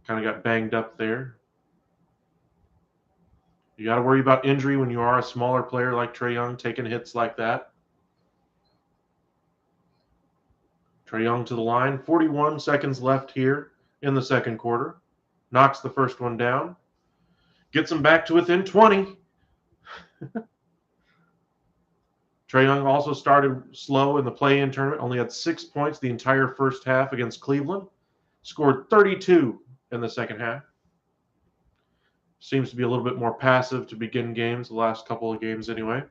Kind of got banged up there. You got to worry about injury when you are a smaller player like Trae Young, taking hits like that. Trae Young to the line. 41 seconds left here in the second quarter. Knocks the first one down. Gets him back to within 20. Trae Young also started slow in the play-in tournament. Only had 6 points the entire first half against Cleveland. Scored 32 in the second half. Seems to be a little bit more passive to begin games, the last couple of games anyway.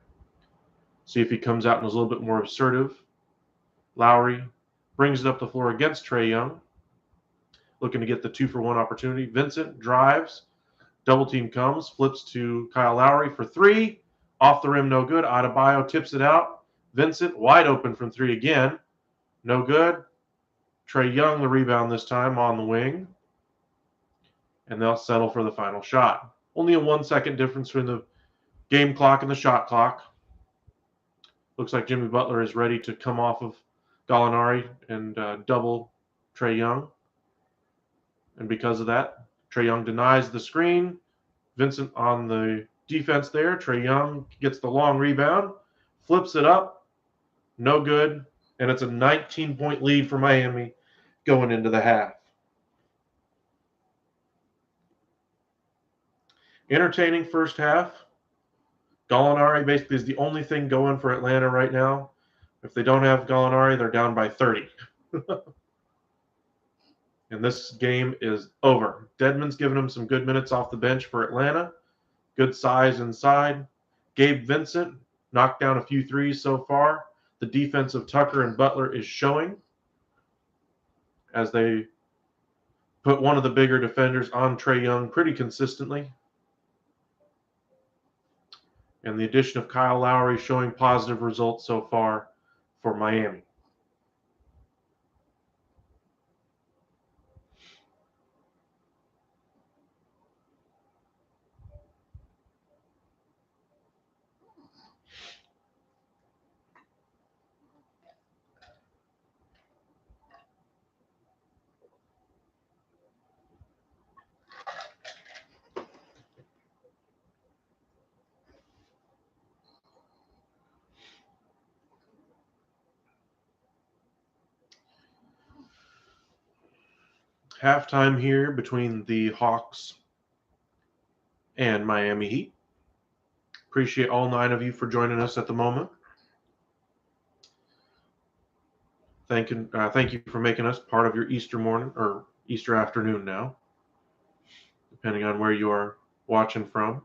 See if he comes out and is a little bit more assertive. Lowry brings it up the floor against Trae Young, looking to get the 2-for-1 opportunity. Vincent drives. Double team comes. Flips to Kyle Lowry for 3. Off the rim, no good. Adebayo tips it out. Vincent wide open from 3 again. No good. Trae Young the rebound this time on the wing. And they'll settle for the final shot. Only a 1-second difference between the game clock and the shot clock. Looks like Jimmy Butler is ready to come off of Gallinari and double Trae Young. And because of that, Trae Young denies the screen. Vincent on the defense there. Trae Young gets the long rebound, flips it up, no good, and it's a 19-point lead for Miami going into the half. Entertaining first half. Gallinari basically is the only thing going for Atlanta right now. If they don't have Gallinari, they're down by 30. And this game is over. Dedmon's giving him some good minutes off the bench for Atlanta. Good size inside. Gabe Vincent knocked down a few threes so far. The defense of Tucker and Butler is showing as they put one of the bigger defenders on Trae Young pretty consistently. And the addition of Kyle Lowry showing positive results so far for Miami. Halftime here between the Hawks and Miami Heat. Appreciate all 9 of you for joining us at the moment. Thank you for making us part of your Easter morning or Easter afternoon now, depending on where you are watching from.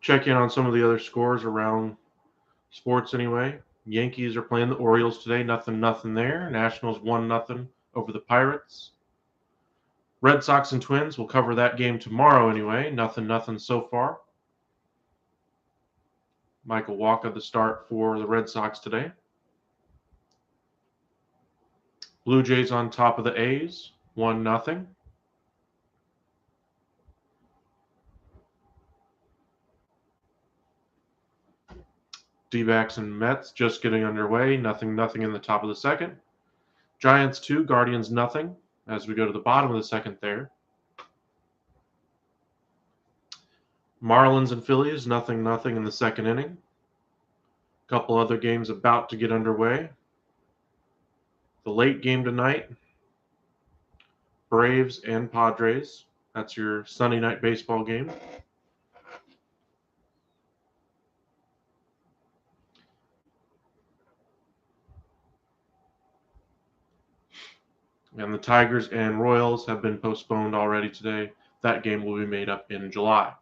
Check in on some of the other scores around sports anyway. Yankees are playing the Orioles today. Nothing there. Nationals 1-0 over the Pirates. Red Sox and Twins, we'll cover that game tomorrow anyway. Nothing so far. Michael Wacha the start for the Red Sox today. Blue Jays on top of the A's, 1-0. D-backs and Mets just getting underway. Nothing in the top of the second. Giants 2, Guardians nothing as we go to the bottom of the second there. Marlins and Phillies, nothing in the second inning. A couple other games about to get underway. The late game tonight, Braves and Padres. That's your Sunday night baseball game. And the Tigers and Royals have been postponed already today. That game will be made up in July.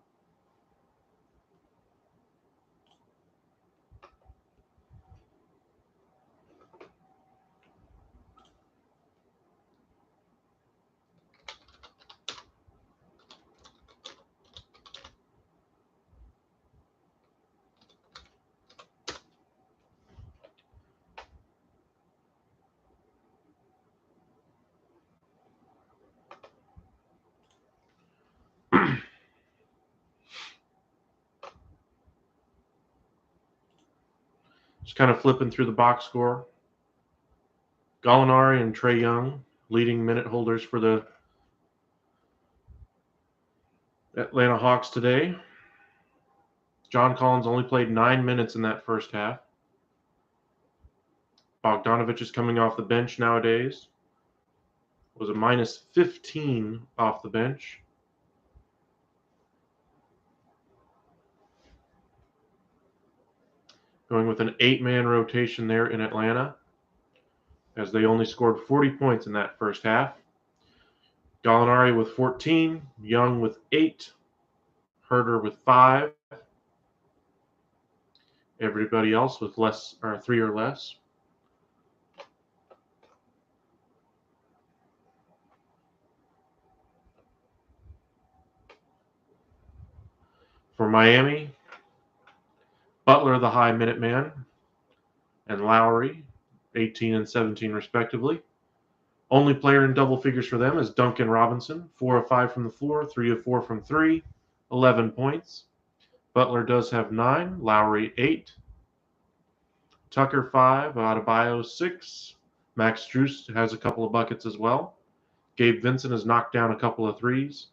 Just kind of flipping through the box score. Gallinari and Trae Young, leading minute holders for the Atlanta Hawks today. John Collins only played 9 minutes in that first half. Bogdanovich is coming off the bench nowadays. Was a minus 15 off the bench. Going with an 8-man rotation there in Atlanta, as they only scored 40 points in that first half. Gallinari with 14, Young with 8, Herter with 5. Everybody else with 3 or less. For Miami, Butler, the high minute man, and Lowry, 18 and 17 respectively. Only player in double figures for them is Duncan Robinson, 4 of 5 from the floor, 3 of 4 from 3, 11 points. Butler does have 9, Lowry 8, Tucker 5, Adebayo 6, Max Strus has a couple of buckets as well. Gabe Vincent has knocked down a couple of threes.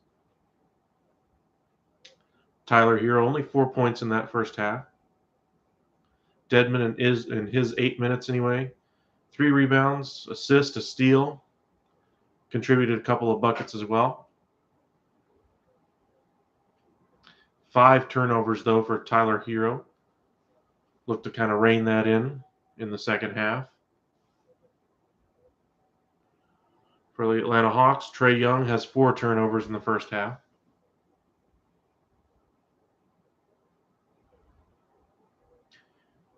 Tyler Hero only 4 points in that first half. Dedmon in his 8 minutes anyway, 3 rebounds, assist, a steal, contributed a couple of buckets as well. 5 turnovers though for Tyler Hero. Looked to kind of rein that in the second half. For the Atlanta Hawks, Trae Young has 4 turnovers in the first half.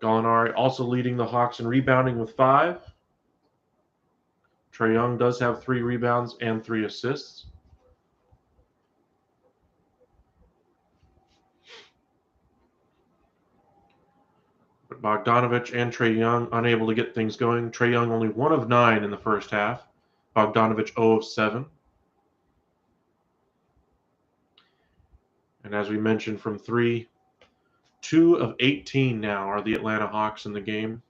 Gallinari also leading the Hawks in rebounding with 5. Trae Young does have 3 rebounds and 3 assists. But Bogdanovich and Trae Young unable to get things going. Trae Young only 1 of 9 in the first half. Bogdanovich 0 of 7. And as we mentioned from 3, 2 of 18 now are the Atlanta Hawks in the game,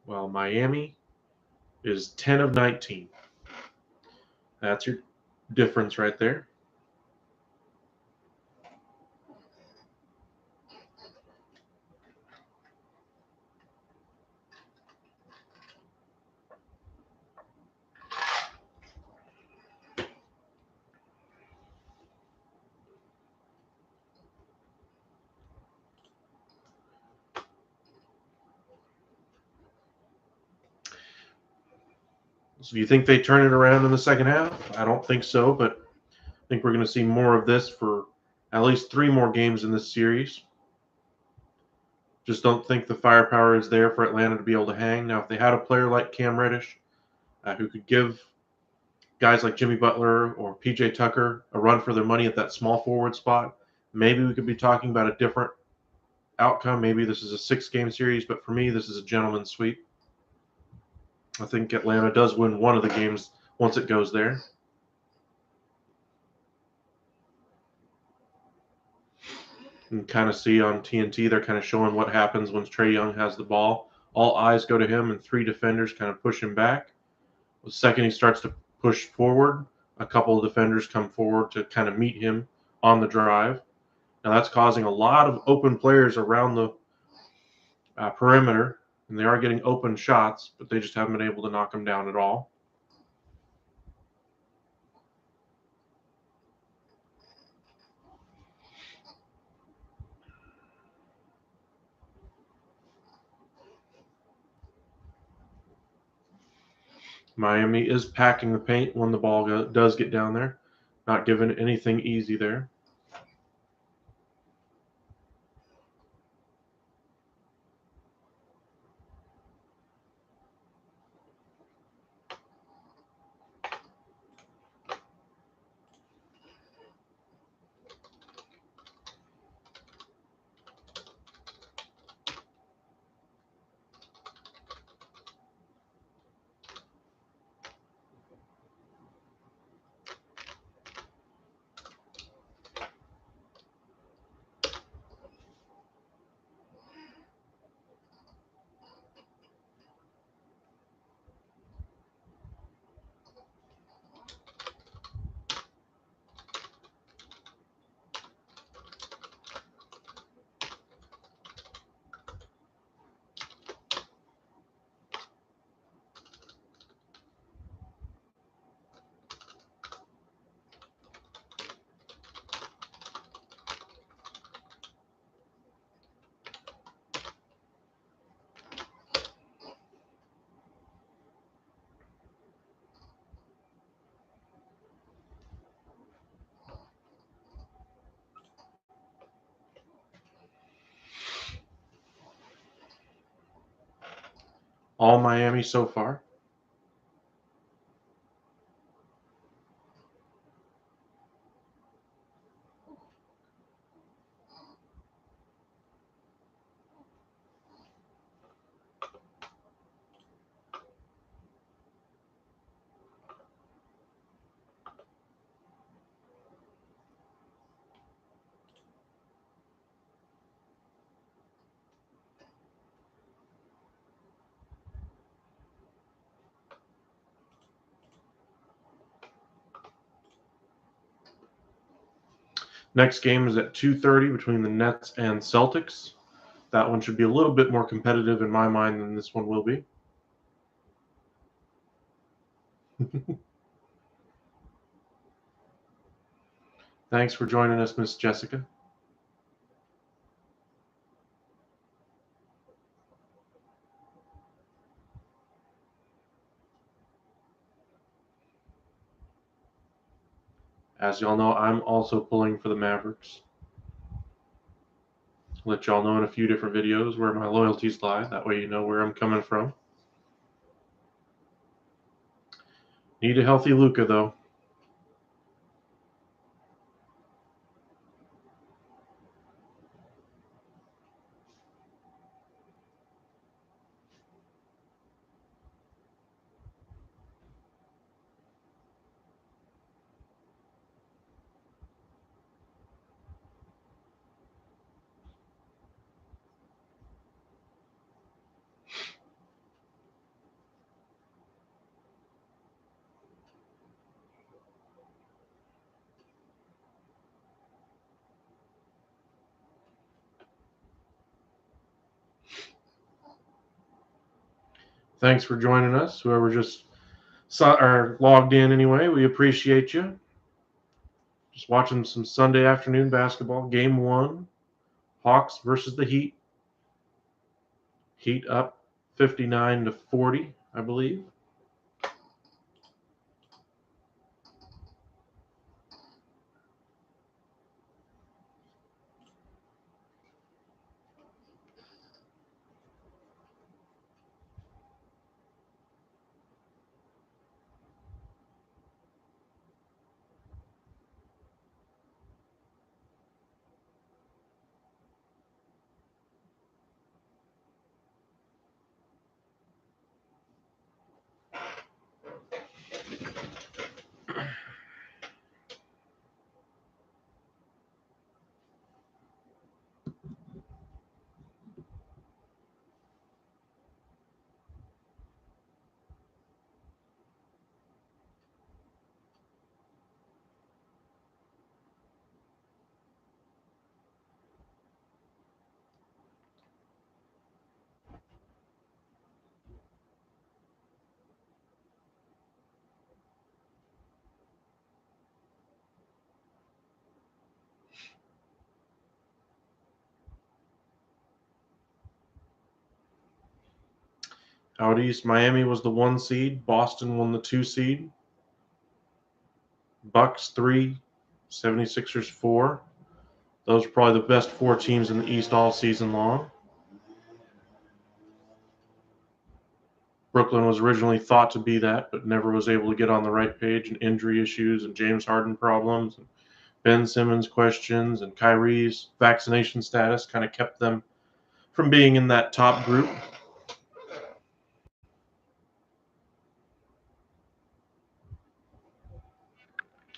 while Miami is 10 of 19. That's your difference right there. So do you think they turn it around in the second half? I don't think so, but I think we're going to see more of this for at least 3 more games in this series. Just don't think the firepower is there for Atlanta to be able to hang. Now, if they had a player like Cam Reddish who could give guys like Jimmy Butler or PJ Tucker a run for their money at that small forward spot, maybe we could be talking about a different outcome. Maybe this is a 6-game series, but for me, this is a gentleman's sweep. I think Atlanta does win one of the games once it goes there. You can kind of see on TNT, they're kind of showing what happens when Trae Young has the ball. All eyes go to him, and 3 defenders kind of push him back. The second he starts to push forward, a couple of defenders come forward to kind of meet him on the drive. Now that's causing a lot of open players around the perimeter, and they are getting open shots, but they just haven't been able to knock them down at all. Miami is packing the paint when the ball does get down there. Not giving anything easy there. All Miami so far. Next game is at 2:30 between the Nets and Celtics. That one should be a little bit more competitive in my mind than this one will be. Thanks for joining us, Miss Jessica. As y'all know, I'm also pulling for the Mavericks. Let y'all know in a few different videos where my loyalties lie. That way you know where I'm coming from. Need a healthy Luka, though. Thanks for joining us. Whoever just saw or logged in anyway, we appreciate you. Just watching some Sunday afternoon basketball. Game 1, Hawks versus the Heat. Heat up 59-40, I believe. Out east, Miami was the 1 seed. Boston won the 2 seed. Bucks 3, 76ers 4. Those are probably the best 4 teams in the East all season long. Brooklyn was originally thought to be that, but never was able to get on the right page, and injury issues and James Harden problems and Ben Simmons questions and Kyrie's vaccination status kind of kept them from being in that top group.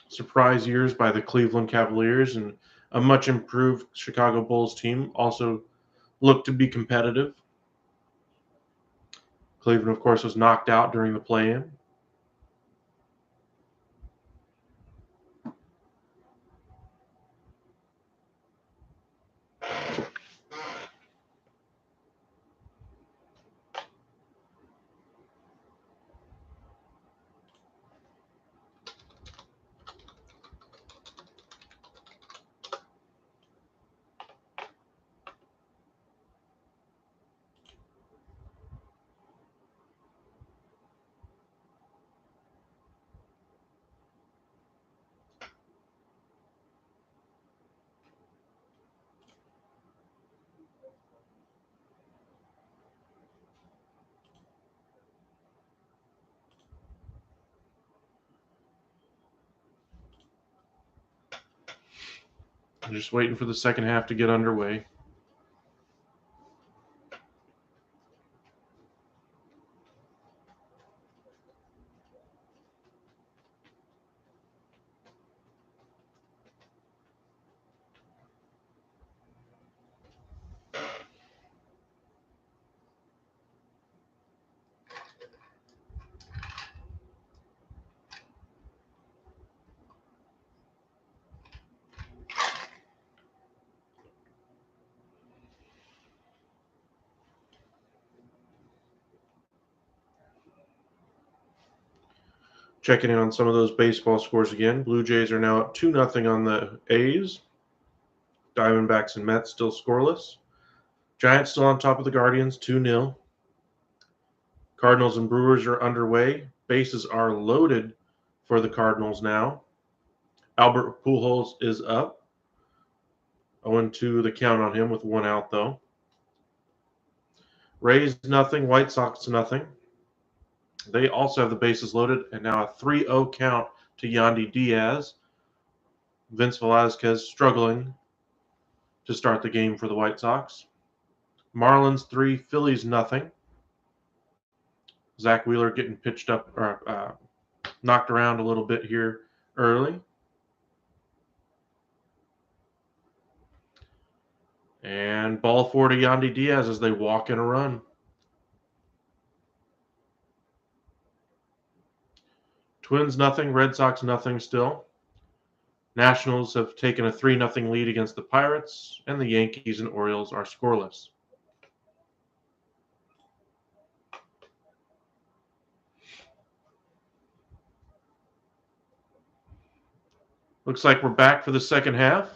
Surprise years by the Cleveland Cavaliers and a much improved Chicago Bulls team also looked to be competitive. Cleveland, of course, was knocked out during the play-in. Just waiting for the second half to get underway. Checking in on some of those baseball scores again. Blue Jays are now up 2-0 on the A's. Diamondbacks and Mets still scoreless. Giants still on top of the Guardians, 2-0. Cardinals and Brewers are underway. Bases are loaded for the Cardinals now. Albert Pujols is up. 0-2 the count on him with 1 out, though. Rays nothing, White Sox nothing. They also have the bases loaded, and now a 3-0 count to Yandy Diaz. Vince Velasquez struggling to start the game for the White Sox. Marlins 3, Phillies nothing. Zach Wheeler getting pitched up or knocked around a little bit here early. And ball 4 to Yandy Diaz as they walk in a run. Twins nothing, Red Sox nothing still. Nationals have taken a 3-0 lead against the Pirates, and the Yankees and Orioles are scoreless. Looks like we're back for the second half.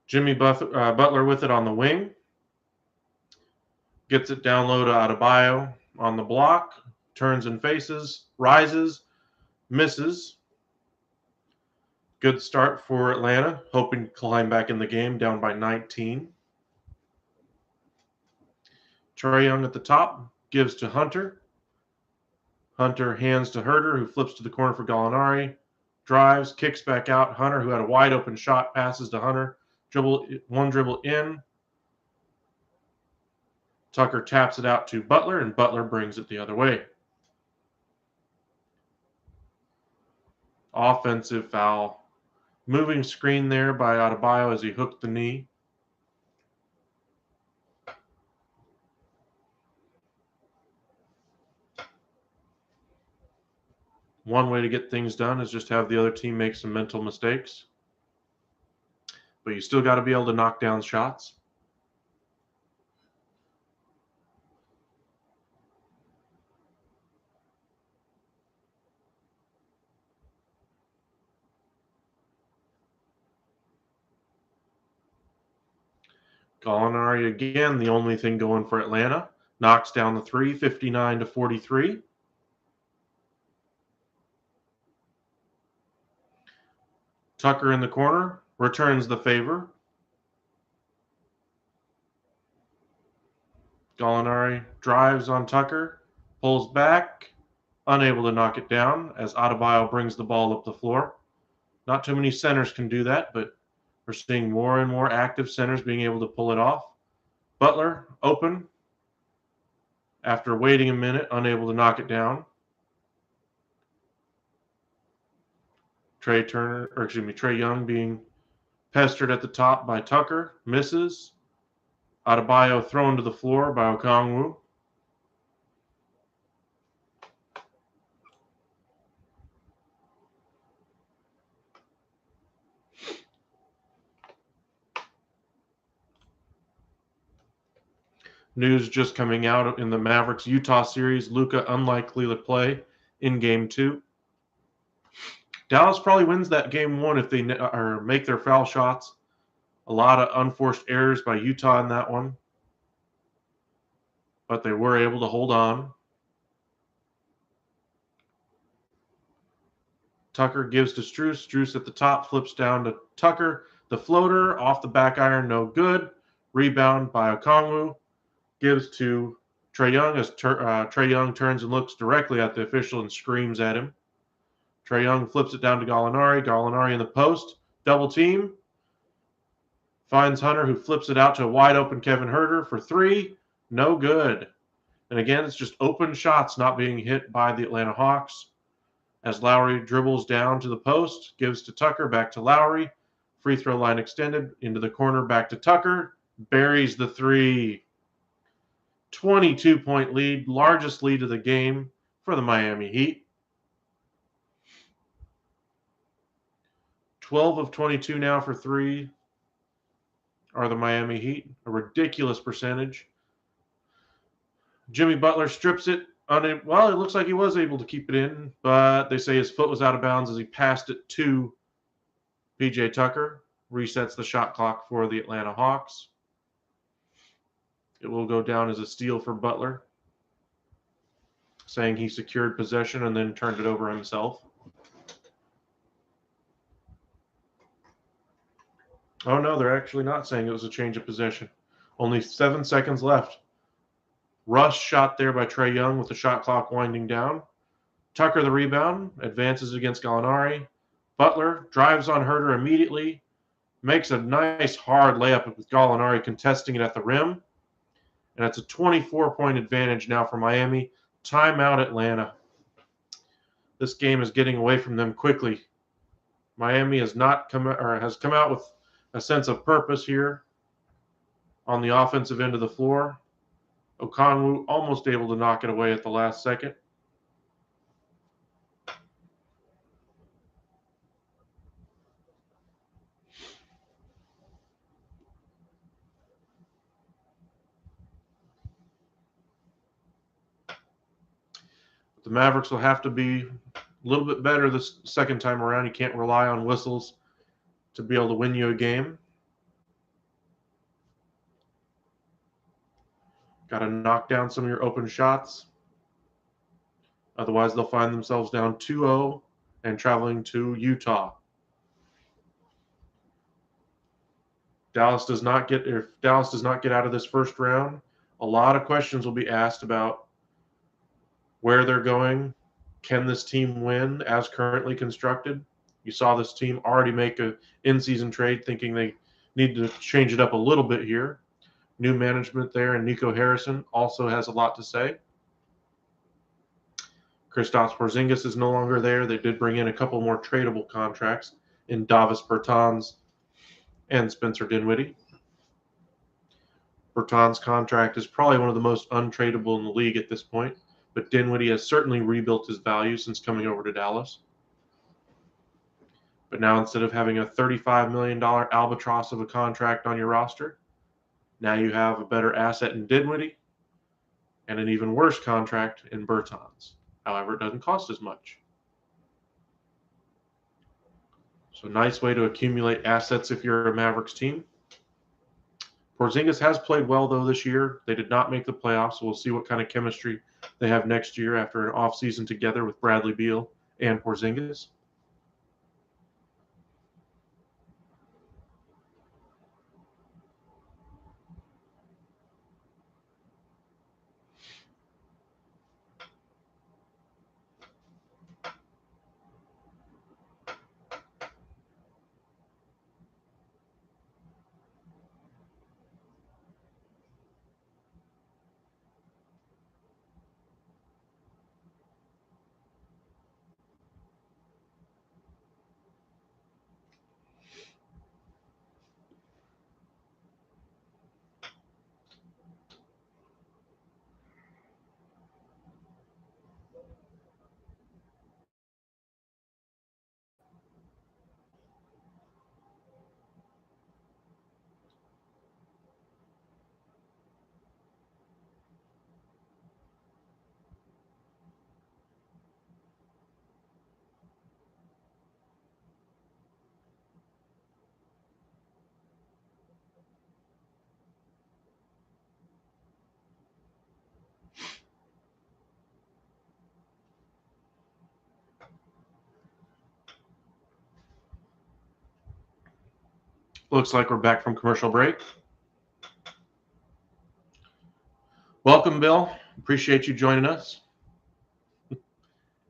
Jimmy Butler with it on the wing. Gets it down low to Adebayo on the block. Turns and faces. Rises. Misses. Good start for Atlanta, hoping to climb back in the game, down by 19. Trae Young at the top, gives to Hunter. Hunter hands to Herter, who flips to the corner for Gallinari. Drives, kicks back out. Hunter, who had a wide open shot, passes to Hunter. One dribble in. Tucker taps it out to Butler, and Butler brings it the other way. Offensive foul. Moving screen there by Adebayo as he hooked the knee. One way to get things done is just have the other team make some mental mistakes. But you still got to be able to knock down shots. Gallinari again, the only thing going for Atlanta. Knocks down the 3, 59-43. Tucker in the corner, returns the favor. Gallinari drives on Tucker, pulls back, unable to knock it down as Adebayo brings the ball up the floor. Not too many centers can do that, but we're seeing more and more active centers being able to pull it off. Butler, open. After waiting a minute, unable to knock it down. Trae Young being pestered at the top by Tucker, misses. Adebayo thrown to the floor by Okongwu. News just coming out in the Mavericks-Utah series, Luka unlikely to play in Game 2. Dallas probably wins that Game 1 if they make their foul shots. A lot of unforced errors by Utah in that one. But they were able to hold on. Tucker gives to Strus. Strus at the top, flips down to Tucker. The floater off the back iron, no good. Rebound by Okongwu. Gives to Trae Young as Trae Young turns and looks directly at the official and screams at him. Trae Young flips it down to Gallinari. Gallinari in the post. Double team. Finds Hunter, who flips it out to a wide open Kevin Herter for 3. No good. And again, it's just open shots not being hit by the Atlanta Hawks. As Lowry dribbles down to the post, gives to Tucker, back to Lowry. Free throw line extended, into the corner, back to Tucker. Buries the 3. 22-point lead, largest lead of the game for the Miami Heat. 12 of 22 now for 3 are the Miami Heat, a ridiculous percentage. Jimmy Butler strips it, Well, it looks like he was able to keep it in, but they say his foot was out of bounds as he passed it to PJ Tucker. Resets the shot clock for the Atlanta Hawks. It will go down as a steal for Butler, saying he secured possession and then turned it over himself. Oh, no, they're actually not saying it was a change of possession. Only 7 seconds left. Rush shot there by Trae Young with the shot clock winding down. Tucker the rebound, advances against Gallinari. Butler drives on Herter immediately, makes a nice hard layup with Gallinari contesting it at the rim. And it's a 24-point advantage now for Miami. Timeout Atlanta. This game is getting away from them quickly. Miami has come out with a sense of purpose here on the offensive end of the floor. Okonwu almost able to knock it away at the last second. The Mavericks will have to be a little bit better this second time around. You can't rely on whistles to be able to win you a game. Got to knock down some of your open shots. Otherwise, they'll find themselves down 2-0 and traveling to Utah. If Dallas does not get out of this first round, a lot of questions will be asked about where they're going. Can this team win as currently constructed? You saw this team already make an in-season trade thinking they need to change it up a little bit here. New management there, and Nico Harrison also has a lot to say. Kristaps Porzingis is no longer there. They did bring in a couple more tradable contracts in Davis Bertans and Spencer Dinwiddie. Bertans' contract is probably one of the most untradeable in the league at this point, but Dinwiddie has certainly rebuilt his value since coming over to Dallas. But now instead of having a $35 million albatross of a contract on your roster, now you have a better asset in Dinwiddie and an even worse contract in Bertans. However, it doesn't cost as much. So nice way to accumulate assets if you're a Mavericks team. Porzingis has played well, though, this year. They did not make the playoffs, so we'll see what kind of chemistry they have next year after an offseason together with Bradley Beal and Porzingis. Looks like we're back from commercial break. Welcome, Bill. Appreciate you joining us.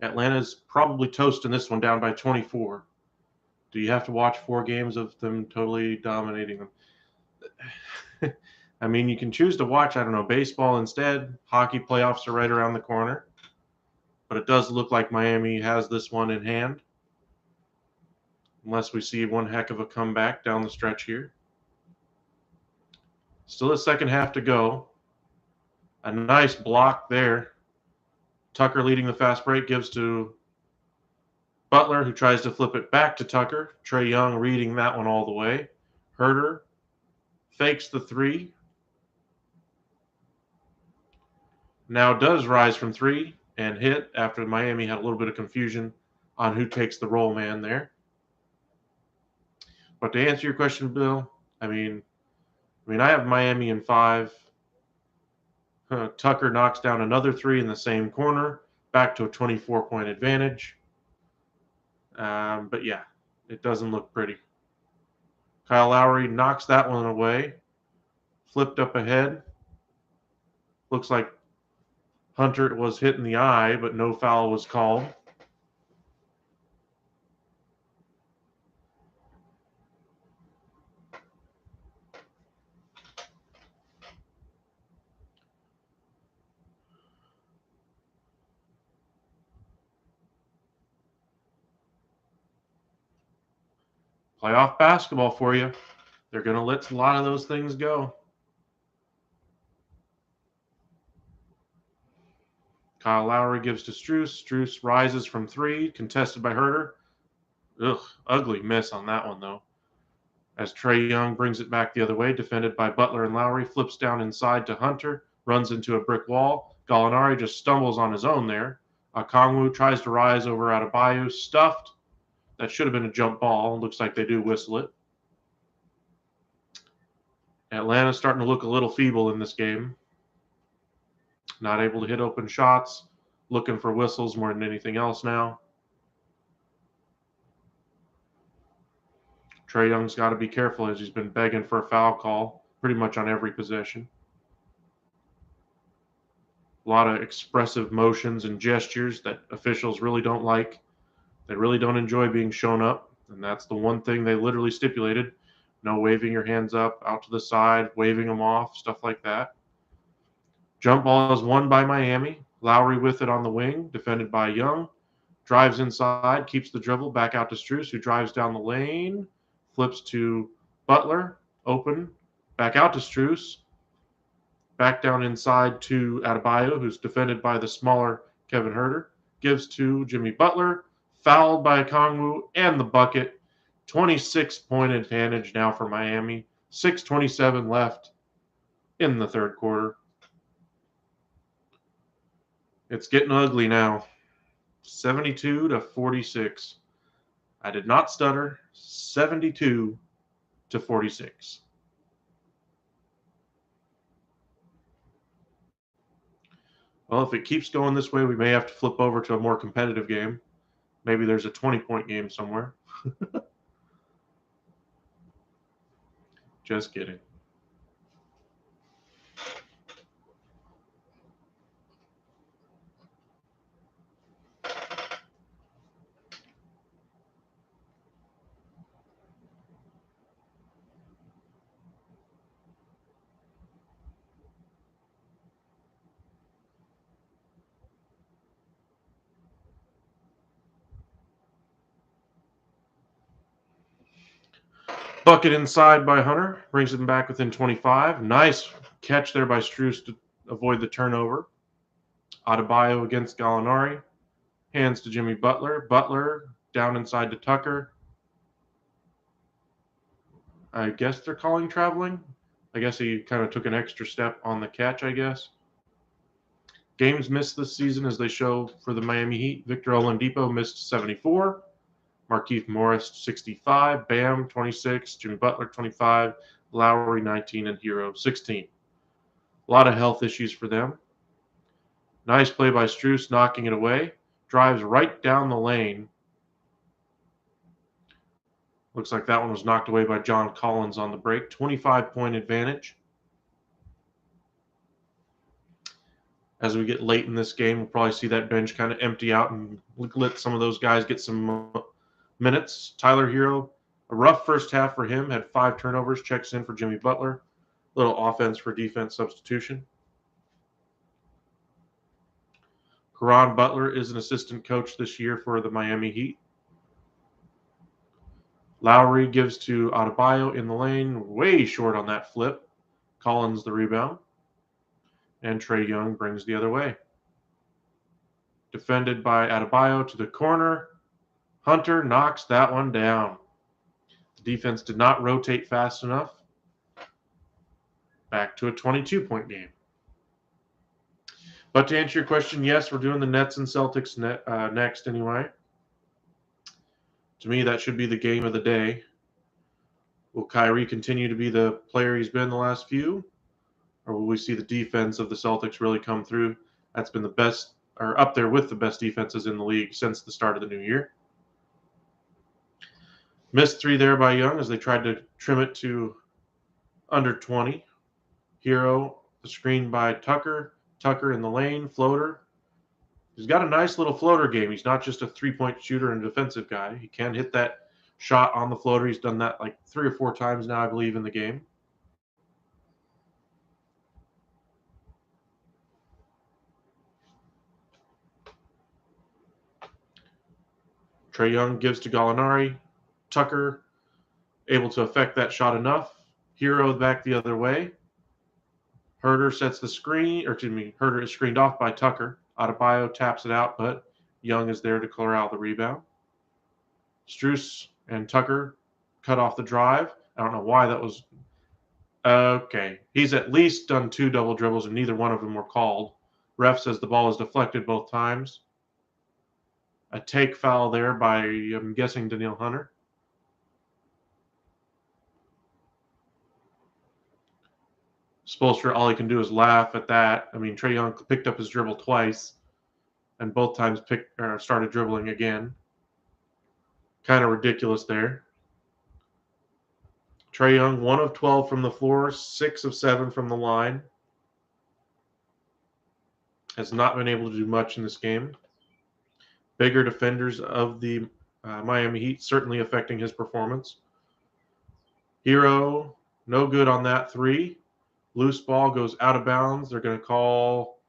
Atlanta's probably toasting this one down by 24. Do you have to watch 4 games of them totally dominating them? I mean, you can choose to watch, baseball instead. Hockey playoffs are right around the corner. But it does look like Miami has this one in hand. Unless we see one heck of a comeback down the stretch here. Still a second half to go. A nice block there. Tucker leading the fast break gives to Butler, who tries to flip it back to Tucker. Trae Young reading that one all the way. Herter fakes the 3. now does rise from 3 and hit after Miami had a little bit of confusion on who takes the roll man there. But to answer your question, Bill, I mean, I have Miami in 5. Tucker knocks down another 3 in the same corner, back to a 24-point advantage. But yeah, it doesn't look pretty. Kyle Lowry knocks that one away. Flipped up ahead. Looks like Hunter was hit in the eye, but no foul was called. Playoff basketball for you. They're going to let a lot of those things go. Kyle Lowry gives to Strus. Strus rises from 3, contested by Herter. Ugh, ugly miss on that one, though. As Trae Young brings it back the other way, defended by Butler and Lowry, flips down inside to Hunter, runs into a brick wall. Gallinari just stumbles on his own there. Okongwu tries to rise over Adebayo, stuffed. That should have been a jump ball. Looks like they do whistle it. Atlanta's starting to look a little feeble in this game. Not able to hit open shots. Looking for whistles more than anything else now. Trae Young's got to be careful as he's been begging for a foul call pretty much on every possession. A lot of expressive motions and gestures that officials really don't like. They really don't enjoy being shown up, and that's the one thing they literally stipulated. No waving your hands up, out to the side, waving them off, stuff like that. Jump ball is won by Miami. Lowry with it on the wing, defended by Young. Drives inside, keeps the dribble, back out to Strus, who drives down the lane. Flips to Butler, open, back out to Strus. Back down inside to Adebayo, who's defended by the smaller Kevin Herter. Gives to Jimmy Butler. Fouled by Okongwu and the bucket. 26-point advantage now for Miami. 6:27 left in the third quarter. It's getting ugly now. 72-46. I did not stutter. 72-46. Well, if it keeps going this way, we may have to flip over to a more competitive game. Maybe there's a 20-point game somewhere. Just kidding. Bucket inside by Hunter. Brings him back within 25. Nice catch there by Strus to avoid the turnover. Adebayo against Gallinari. Hands to Jimmy Butler. Butler down inside to Tucker. I guess they're calling traveling. I guess he kind of took an extra step on the catch, I guess. Games missed this season as they show for the Miami Heat. Victor Oladipo missed 74. Markieff Morris, 65. Bam, 26. Jimmy Butler, 25. Lowry, 19. And Hero, 16. A lot of health issues for them. Nice play by Strus, knocking it away. Drives right down the lane. Looks like that one was knocked away by John Collins on the break. 25-point advantage. As we get late in this game, we'll probably see that bench kind of empty out and let some of those guys get some minutes. Tyler Hero, a rough first half for him, had 5 turnovers, checks in for Jimmy Butler. Little offense for defense substitution. Caron Butler is an assistant coach this year for the Miami Heat. Lowry gives to Adebayo in the lane, way short on that flip. Collins the rebound. And Trae Young brings the other way. Defended by Adebayo to the corner. Hunter knocks that one down. The defense did not rotate fast enough. Back to a 22-point game. But to answer your question, yes, we're doing the Nets and Celtics next anyway. To me, that should be the game of the day. Will Kyrie continue to be the player he's been the last few? Or will we see the defense of the Celtics really come through? That's been the best, or up there with the best defenses in the league since the start of the new year. Missed 3 there by Young as they tried to trim it to under 20. Hero, the screen by Tucker. Tucker in the lane, floater. He's got a nice little floater game. He's not just a three-point shooter and defensive guy. He can hit that shot on the floater. He's done that like 3 or 4 times now, I believe, in the game. Trae Young gives to Gallinari. Tucker able to affect that shot enough. Hero back the other way. Herder sets the screen, or excuse me, Herder is screened off by Tucker. Adebayo taps it out, but Young is there to clear out the rebound. Strus and Tucker cut off the drive. I don't know why that was. Okay. He's at least done 2 double dribbles, and neither one of them were called. Ref says the ball is deflected both times. A take foul there by, I'm guessing, Daniil Hunter. Spoelstra, all he can do is laugh at that. I mean, Trae Young picked up his dribble twice, and both times started dribbling again. Kind of ridiculous there. Trae Young, 1 of 12 from the floor, 6 of 7 from the line. Has not been able to do much in this game. Bigger defenders of the Miami Heat certainly affecting his performance. Hero, no good on that 3. Loose ball goes out of bounds. They're going to call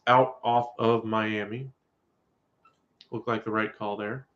out off of Miami. Looked like the right call there.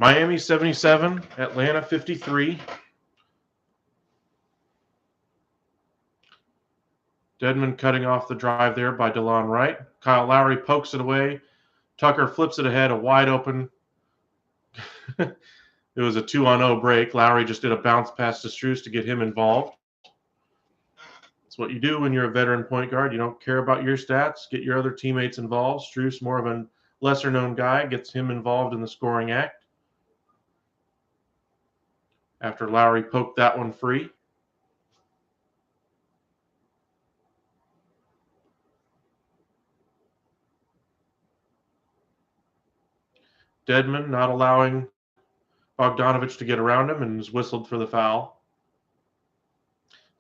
Miami 77, Atlanta 53. Dedmon cutting off the drive there by DeLon Wright. Kyle Lowry pokes it away. Tucker flips it ahead, a wide open. It was a 2-on-0 break. Lowry just did a bounce pass to Strus to get him involved. That's what you do when you're a veteran point guard. You don't care about your stats. Get your other teammates involved. Strus, more of a lesser-known guy, gets him involved in the scoring act. After Lowry poked that one free. Dedmon not allowing Bogdanovich to get around him and is whistled for the foul.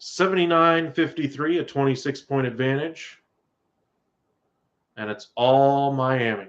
79-53, a 26-point advantage. And it's all Miami.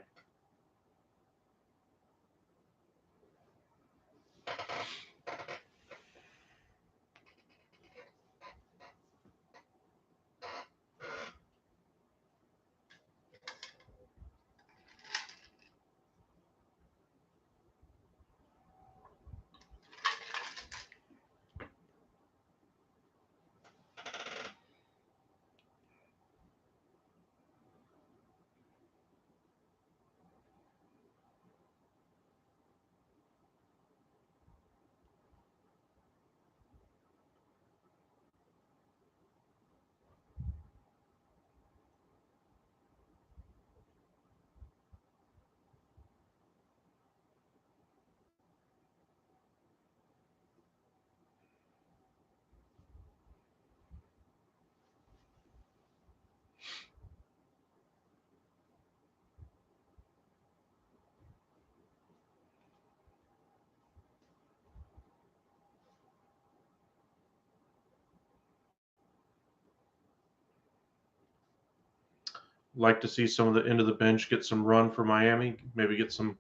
like to see some of the end of the bench get some run for Miami, maybe get some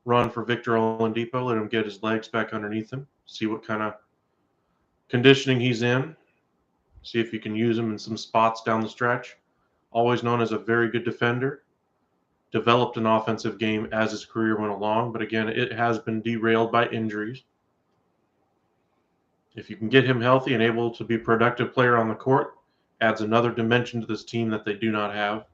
run for Victor Oladipo, let him get his legs back underneath him, see what kind of conditioning he's in, see if you can use him in some spots down the stretch. Always known as a very good defender, developed an offensive game as his career went along, but again, it has been derailed by injuries. If you can get him healthy and able to be a productive player on the court, adds another dimension to this team that they do not have.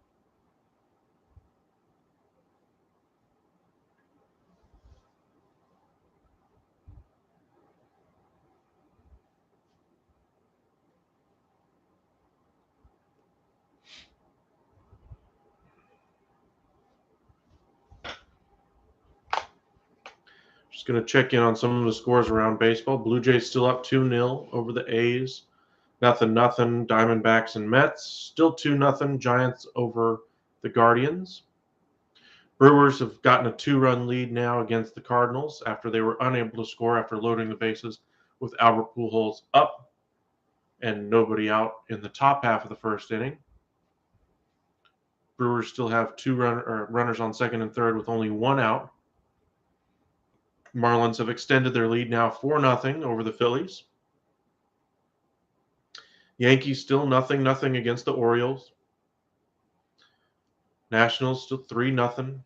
Just going to check in on some of the scores around baseball. Blue Jays still up 2-0 over the A's. 0-0 Diamondbacks and Mets. Still 2-0 Giants over the Guardians. Brewers have gotten a 2-run lead now against the Cardinals after they were unable to score after loading the bases with Albert Pujols up and nobody out in the top half of the first inning. Brewers still have runners on second and third with only one out. Marlins have extended their lead now 4-0 over the Phillies. Yankees still 0-0 against the Orioles. Nationals still 3-0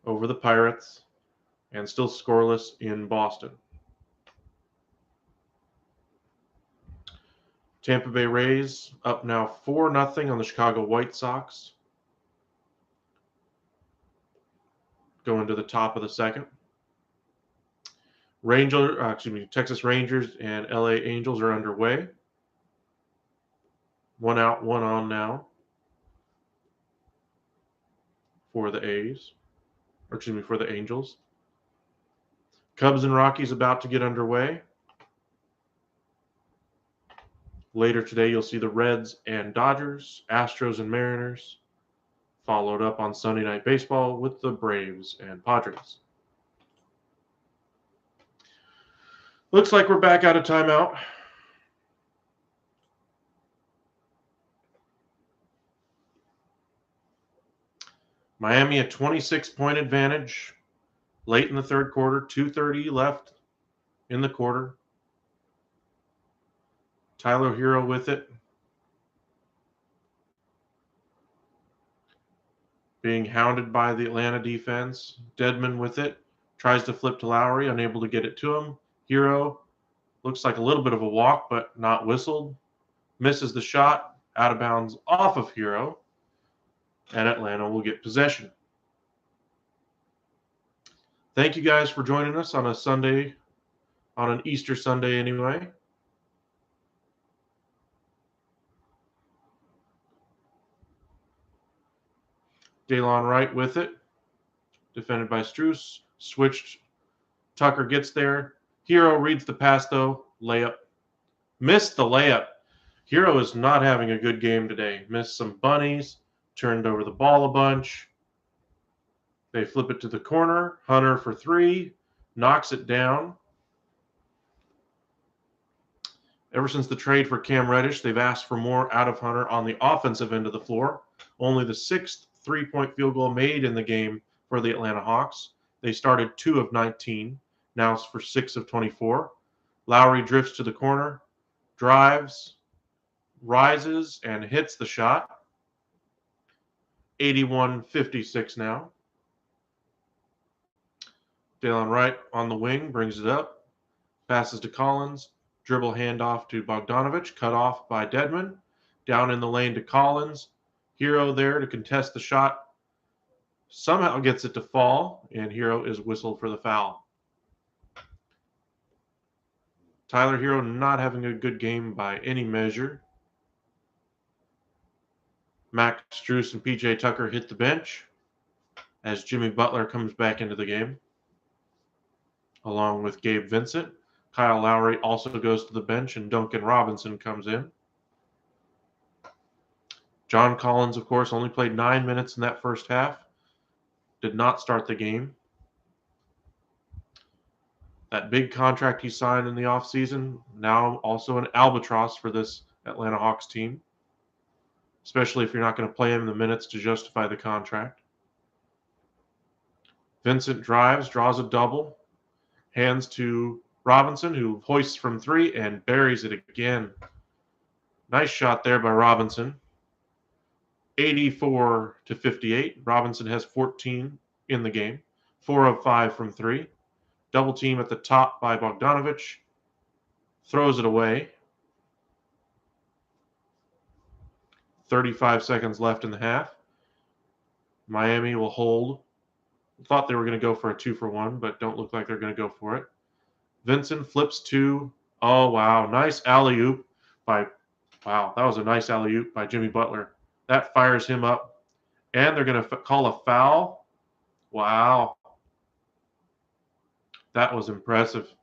over the Pirates and still scoreless in Boston. Tampa Bay Rays up now 4-0 on the Chicago White Sox. Going to the top of the second. Texas Rangers and LA Angels are underway. 1 out, 1 on now for the for the Angels. Cubs and Rockies about to get underway. Later today, you'll see the Reds and Dodgers, Astros and Mariners, followed up on Sunday Night Baseball with the Braves and Padres. Looks like we're back out of timeout. Miami a 26-point advantage late in the third quarter, 2:30 left in the quarter. Tyler Hero with it. Being hounded by the Atlanta defense. Dedmon with it. Tries to flip to Lowry, unable to get it to him. Hero looks like a little bit of a walk, but not whistled. Misses the shot, out of bounds off of Hero. And Atlanta will get possession. Thank you guys for joining us on a Sunday, on an Easter Sunday anyway. Daylon Wright with it. Defended by Struess. Switched. Tucker gets there. Hero reads the pass, though. Layup. Missed the layup. Hero is not having a good game today. Missed some bunnies. Turned over the ball a bunch. They flip it to the corner. Hunter for three. Knocks it down. Ever since the trade for Cam Reddish, they've asked for more out of Hunter on the offensive end of the floor. Only the sixth three-point field goal made in the game for the Atlanta Hawks. They started 2 of 19, now it's for 6 of 24. Lowry drifts to the corner, drives, rises, and hits the shot. 81-56 now. Daylon Wright on the wing brings it up, passes to Collins, dribble handoff to Bogdanovich, cut off by Dedmon. Down in the lane to Collins. Hero there to contest the shot. Somehow gets it to fall, and Hero is whistled for the foul. Tyler Hero not having a good game by any measure. Max Struess and PJ Tucker hit the bench as Jimmy Butler comes back into the game, along with Gabe Vincent. Kyle Lowry also goes to the bench, and Duncan Robinson comes in. John Collins, of course, only played 9 minutes in that first half. Did not start the game. That big contract he signed in the offseason, now also an albatross for this Atlanta Hawks team. especially if you're not going to play him the minutes to justify the contract. Vincent drives, draws a double, hands to Robinson, who hoists from 3 and buries it again. Nice shot there by Robinson. 84-58. Robinson has 14 in the game, 4 of 5 from 3. Double team at the top by Bogdanovich. Throws it away. 35 seconds left in the half. Miami will hold. Thought they were going to go for a 2-for-1, but don't look like they're going to go for it. Vincent flips to, oh, wow, nice alley-oop by, wow, that was a nice alley-oop by Jimmy Butler. That fires him up, and they're going to call a foul. Wow. That was impressive.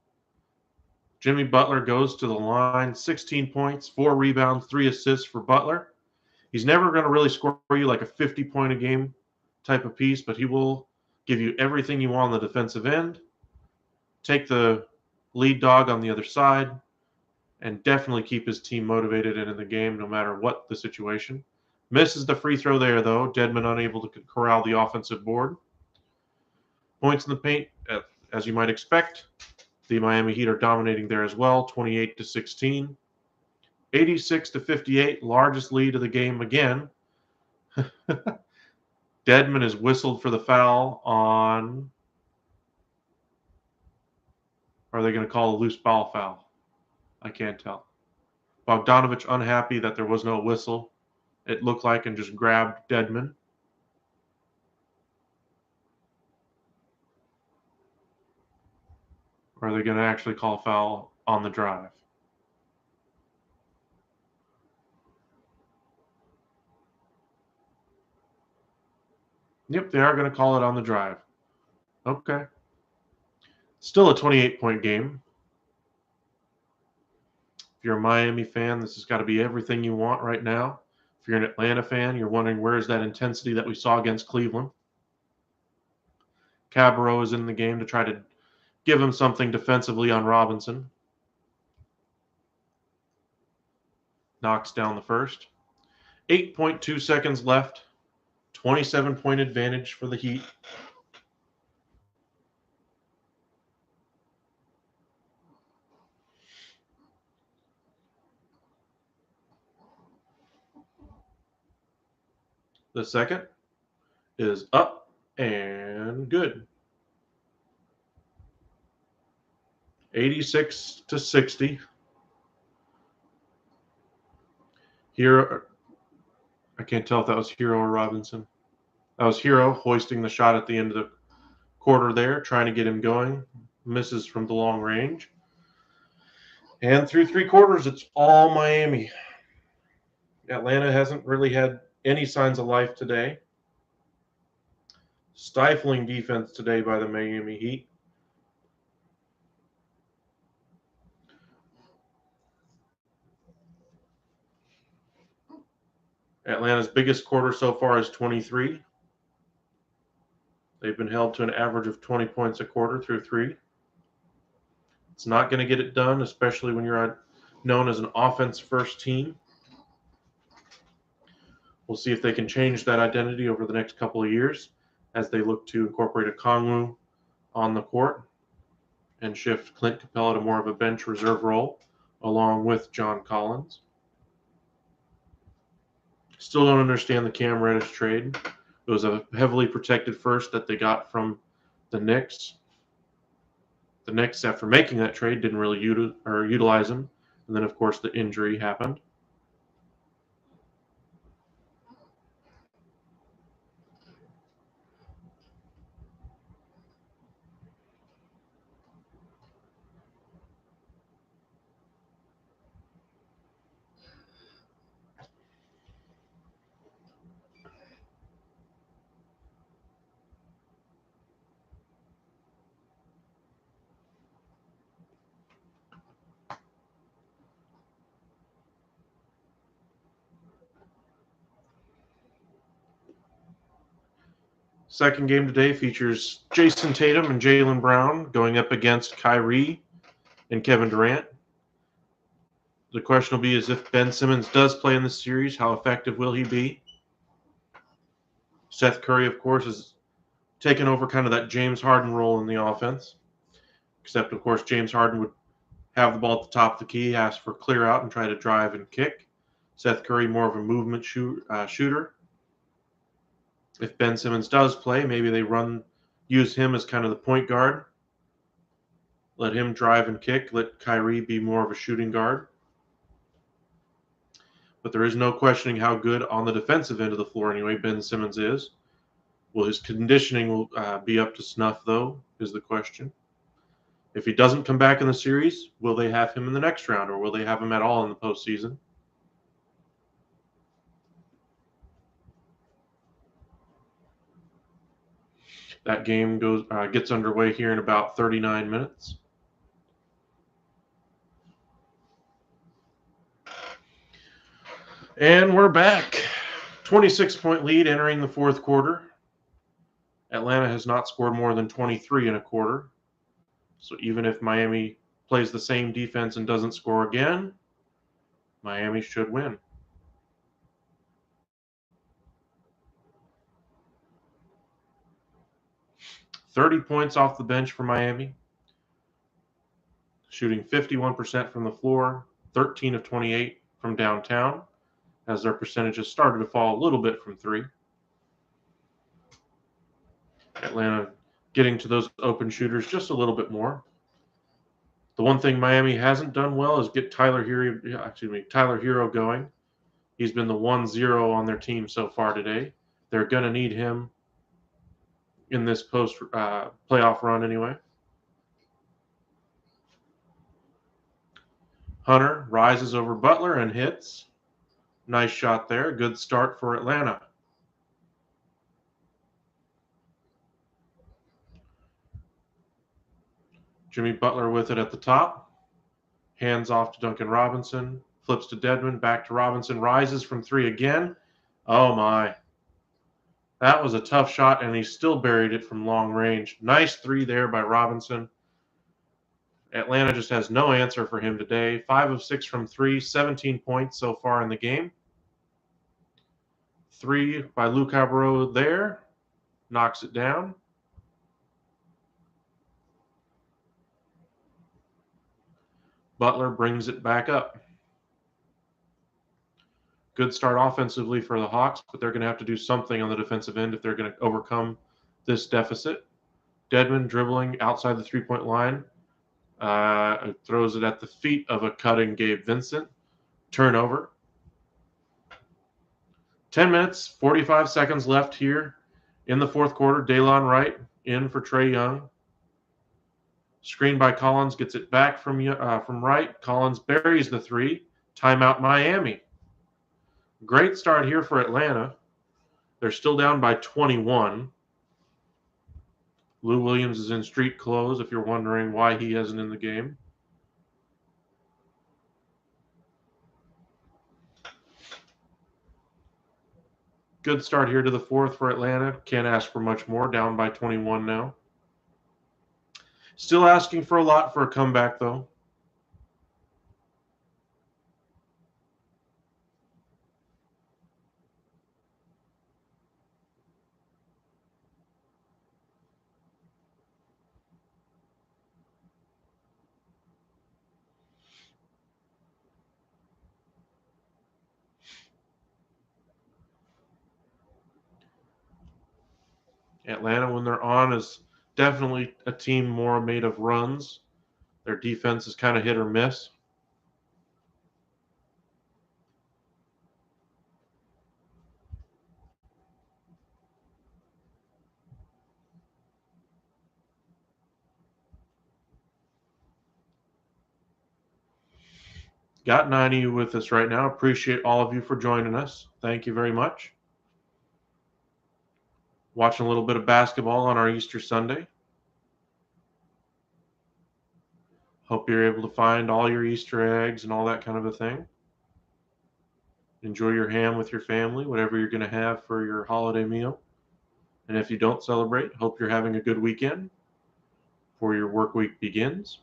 Jimmy Butler goes to the line, 16 points, 4 rebounds, 3 assists for Butler. He's never going to really score you like a 50-point-a-game type of piece, but he will give you everything you want on the defensive end, take the lead dog on the other side, and definitely keep his team motivated and in the game no matter what the situation. Misses the free throw there, though. Dedmon unable to corral the offensive board. Points in the paint, as you might expect. The Miami Heat are dominating there as well, 28-16. 86-58, largest lead of the game again. Dedmon is whistled for the foul on... Are they going to call a loose ball foul? I can't tell. Bogdanovich unhappy that there was no whistle, it looked like, and just grabbed Dedmon. Or are they going to actually call a foul on the drive? Yep, they are going to call it on the drive. Okay. Still a 28-point game. If you're a Miami fan, this has got to be everything you want right now. If you're an Atlanta fan, you're wondering where's that intensity that we saw against Cleveland. Cabarrot is in the game to try to give him something defensively on Robinson. Knocks down the first. 8.2 seconds left. 27-point advantage for the Heat. The second is up and good. 86-60. Here, I can't tell if that was Hero or Robinson. That was Hero hoisting the shot at the end of the quarter there, trying to get him going. Misses from the long range. And through 3 quarters, it's all Miami. Atlanta hasn't really had any signs of life today. Stifling defense today by the Miami Heat. Atlanta's biggest quarter so far is 23. They've been held to an average of 20 points a quarter through 3. It's not going to get it done, especially when you're known as an offense-first team. We'll see if they can change that identity over the next couple of years as they look to incorporate a Kongwu on the court and shift Clint Capella to more of a bench reserve role along with John Collins. Still don't understand the Cam Reddish trade. It was a heavily protected first that they got from the Knicks. The Knicks, after making that trade, didn't really utilize him. And then, of course, the injury happened. Second game today features Jason Tatum and Jaylen 'Brown going up against Kyrie and Kevin Durant. The question will be is if Ben Simmons does play in this series, how effective will he be? Seth Curry, of course, has taken over kind of that James Harden role in the offense. Except, of course, James Harden would have the ball at the top of the key, ask for clear out, and try to drive and kick. Seth Curry, more of a movement shooter. If Ben Simmons does play, maybe they use him as kind of the point guard. Let him drive and kick. Let Kyrie be more of a shooting guard. But there is no questioning how good on the defensive end of the floor, anyway, Ben Simmons is. Will his conditioning be up to snuff, though, is the question. If he doesn't come back in the series, will they have him in the next round, or will they have him at all in the postseason? That game gets underway here in about 39 minutes. And we're back. 26-point lead entering the fourth quarter. Atlanta has not scored more than 23 in a quarter. So even if Miami plays the same defense and doesn't score again, Miami should win. "30 points off the bench for Miami, shooting 51% from the floor, 13 of 28 from downtown, as their percentages started to fall a little bit from three. Atlanta getting to those open shooters just a little bit more. The one thing Miami hasn't done well is get Tyler Hero going. He's been the 1-0 on their team so far today. They're going to need him in this playoff run anyway. Hunter rises over Butler and hits. Nice shot there. Good start for Atlanta. Jimmy Butler with it at the top. Hands off to Duncan Robinson. Flips to Dedmon. Back to Robinson. Rises from three again. Oh, my. That was a tough shot, and he still buried it from long range. Nice three there by Robinson. Atlanta just has no answer for him today. 5 of 6 from three, 17 points so far in the game. Three by Luke Cabral there. Knocks it down. Butler brings it back up. Good start offensively for the Hawks, but they're going to have to do something on the defensive end if they're going to overcome this deficit. Dedmon dribbling outside the three-point line. Throws it at the feet of a cutting Gabe Vincent. Turnover. 10 minutes, 45 seconds left here in the fourth quarter. Daylon Wright in for Trae Young. Screen by Collins, gets it back from Wright. Collins buries the three. Timeout Miami. Great start here for Atlanta. They're still down by 21. Lou Williams is in street clothes, if you're wondering why he isn't in the game. Good start here to the fourth for Atlanta. Can't ask for much more. Down by 21 now. Still asking for a lot for a comeback, though. Atlanta, when they're on, is definitely a team more made of runs. Their defense is kind of hit or miss. Got 90 with us right now. Appreciate all of you for joining us. Thank you very much. Watching a little bit of basketball on our Easter Sunday. Hope you're able to find all your Easter eggs and all that kind of a thing. Enjoy your ham with your family, whatever you're going to have for your holiday meal. And if you don't celebrate, hope you're having a good weekend before your work week begins.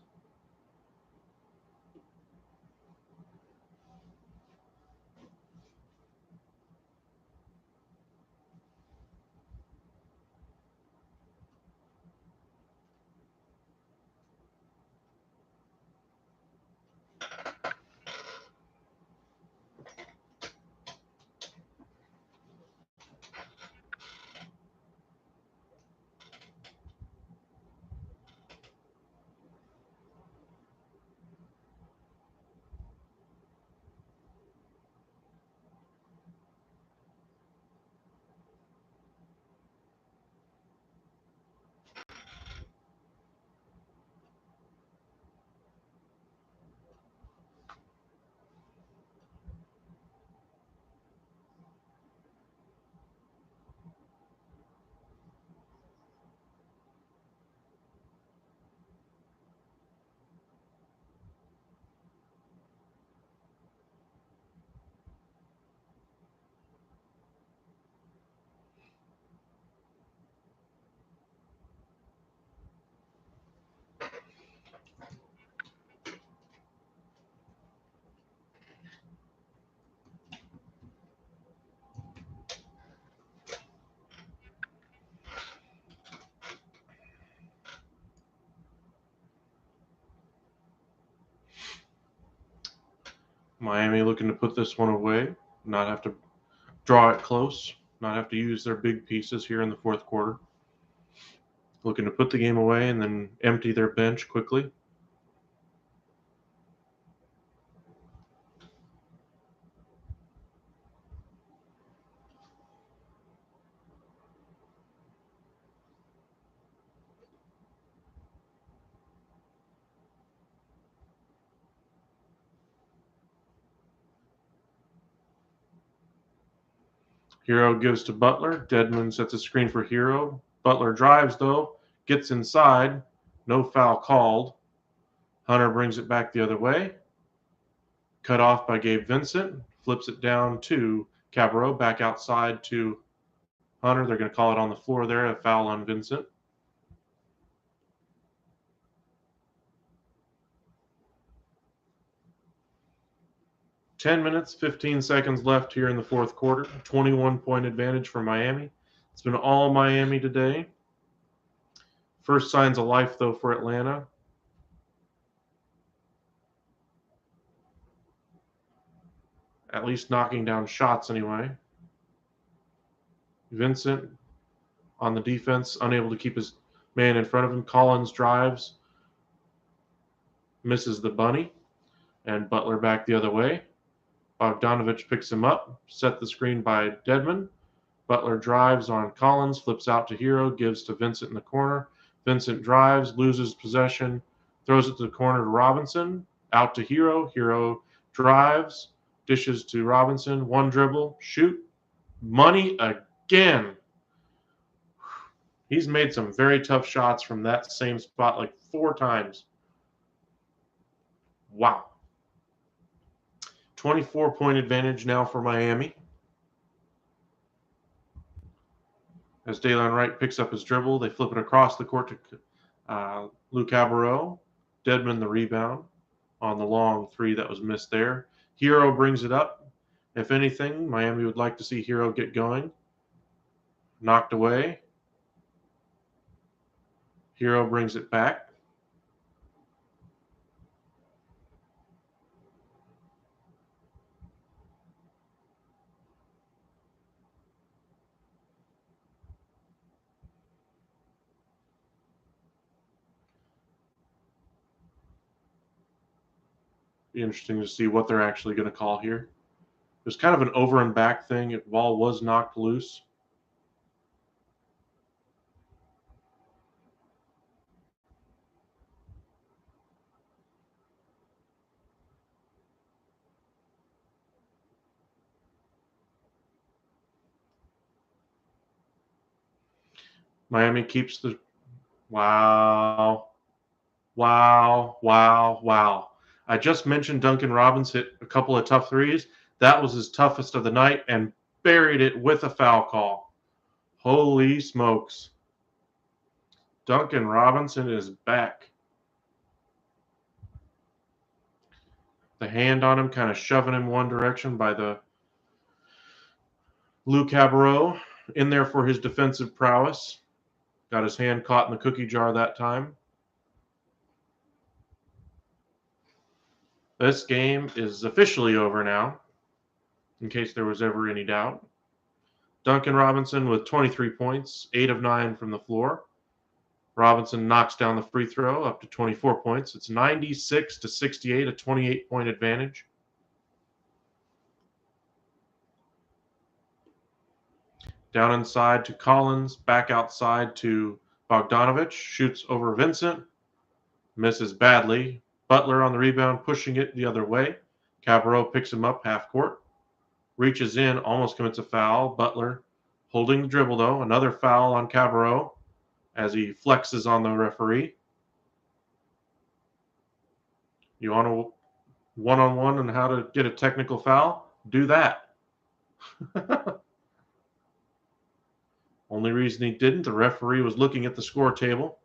Miami looking to put this one away, not have to draw it close, not have to use their big pieces here in the fourth quarter. Looking to put the game away and then empty their bench quickly. Hero gives to Butler. Dedmon sets a screen for Hero. Butler drives, though. Gets inside. No foul called. Hunter brings it back the other way. Cut off by Gabe Vincent. Flips it down to Cabarrot. Back outside to Hunter. They're going to call it on the floor there. A foul on Vincent. (10 minutes, 15 seconds left here in the fourth quarter. 21-point advantage for Miami. It's been all Miami today. First signs of life, though, for Atlanta. At least knocking down shots anyway. Vincent on the defense, unable to keep his man in front of him. Collins drives, misses the bunny, and Butler back the other way. Bogdanovich picks him up, set the screen by Dedmon. Butler drives on Collins, flips out to Hero, gives to Vincent in the corner. Vincent drives, loses possession, throws it to the corner to Robinson, out to Hero. Hero drives, dishes to Robinson, one dribble, shoot, money again. He's made some very tough shots from that same spot like 4 times. Wow. 24-point advantage now for Miami. As Day'Lon Wright picks up his dribble, they flip it across the court to Lou Cabarrot. Dedmon the rebound on the long three that was missed there. Hero brings it up. If anything, Miami would like to see Hero get going. Knocked away. Hero brings it back. Be interesting to see what they're actually going to call here. There's kind of an over and back thing. If ball was knocked loose. Miami keeps the wow. I just mentioned Duncan Robinson hit a couple of tough threes. That was his toughest of the night and buried it with a foul call. Holy smokes. Duncan Robinson is back. The hand on him kind of shoving him one direction by the Lou Cabarrot in there for his defensive prowess. Got his hand caught in the cookie jar that time. This game is officially over now, in case there was ever any doubt. Duncan Robinson with 23 points, 8 of 9 from the floor. Robinson knocks down the free throw up to 24 points. It's 96-68, a 28-point advantage. Down inside to Collins, back outside to Bogdanovich, shoots over Vincent, misses badly. Butler on the rebound, pushing it the other way. Cabarrot picks him up half court, reaches in, almost commits a foul. Butler holding the dribble, though. Another foul on Cabarrot as he flexes on the referee. You want a one-on-one on how to get a technical foul? Do that. Only reason he didn't, the referee was looking at the score table.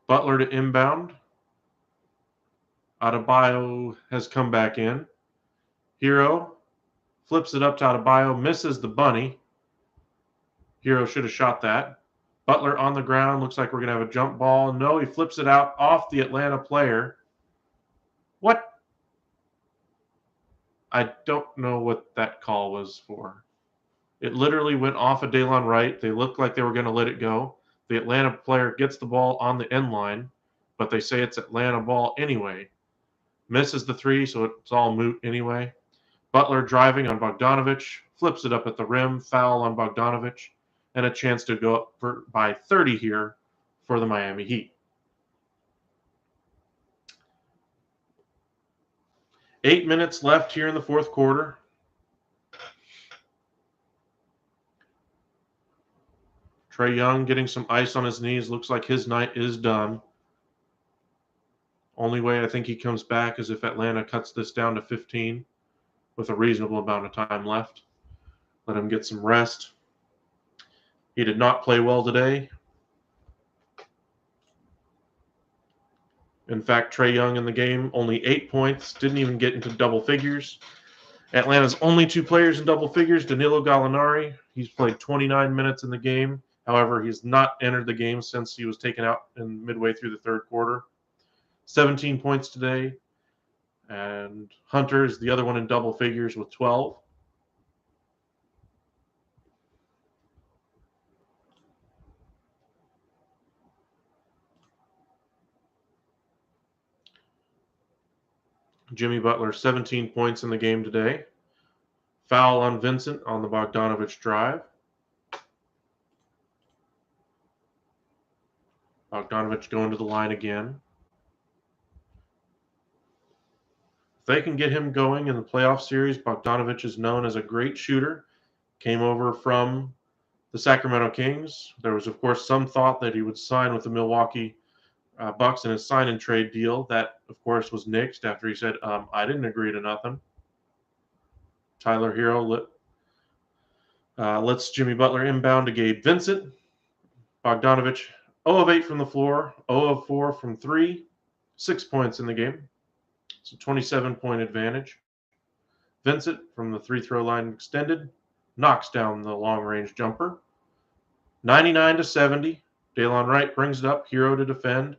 Butler to inbound. Adebayo has come back in. Hero flips it up to Adebayo, misses the bunny. Hero should have shot that. Butler on the ground. Looks like we're going to have a jump ball. No, he flips it out off the Atlanta player. What? I don't know what that call was for. It literally went off of Daylon Wright. They looked like they were going to let it go. The Atlanta player gets the ball on the end line, but they say it's Atlanta ball anyway. Misses the three, so it's all moot anyway. Butler driving on Bogdanovich, flips it up at the rim, foul on Bogdanovich, and a chance to go up by 30 here for the Miami Heat. 8 minutes left here in the fourth quarter. Trae Young getting some ice on his knees. Looks like his night is done. Only way I think he comes back is if Atlanta cuts this down to 15 with a reasonable amount of time left. Let him get some rest. He did not play well today. In fact, Trae Young in the game, only 8 points, didn't even get into double figures. Atlanta's only 2 players in double figures, Danilo Gallinari. He's played 29 minutes in the game. However, he's not entered the game since he was taken out in midway through the third quarter. 17 points today. And Hunter is the other one in double figures with 12. Jimmy Butler, 17 points in the game today. Foul on Vincent on the Bogdanovich drive. Bogdanovich going to the line again. If they can get him going in the playoff series, Bogdanovich is known as a great shooter. Came over from the Sacramento Kings. There was, of course, some thought that he would sign with the Milwaukee Bucks in his sign-and-trade deal. That, of course, was nixed after he said, I didn't agree to nothing. Tyler Hero lets Jimmy Butler inbound to Gabe Vincent. Bogdanovich 0 of 8 from the floor, 0 of 4 from 3, 6 points in the game. It's a 27-point advantage. Vincent from the free-throw line extended, knocks down the long-range jumper. 99-70. Daylon Wright brings it up, Hero to defend.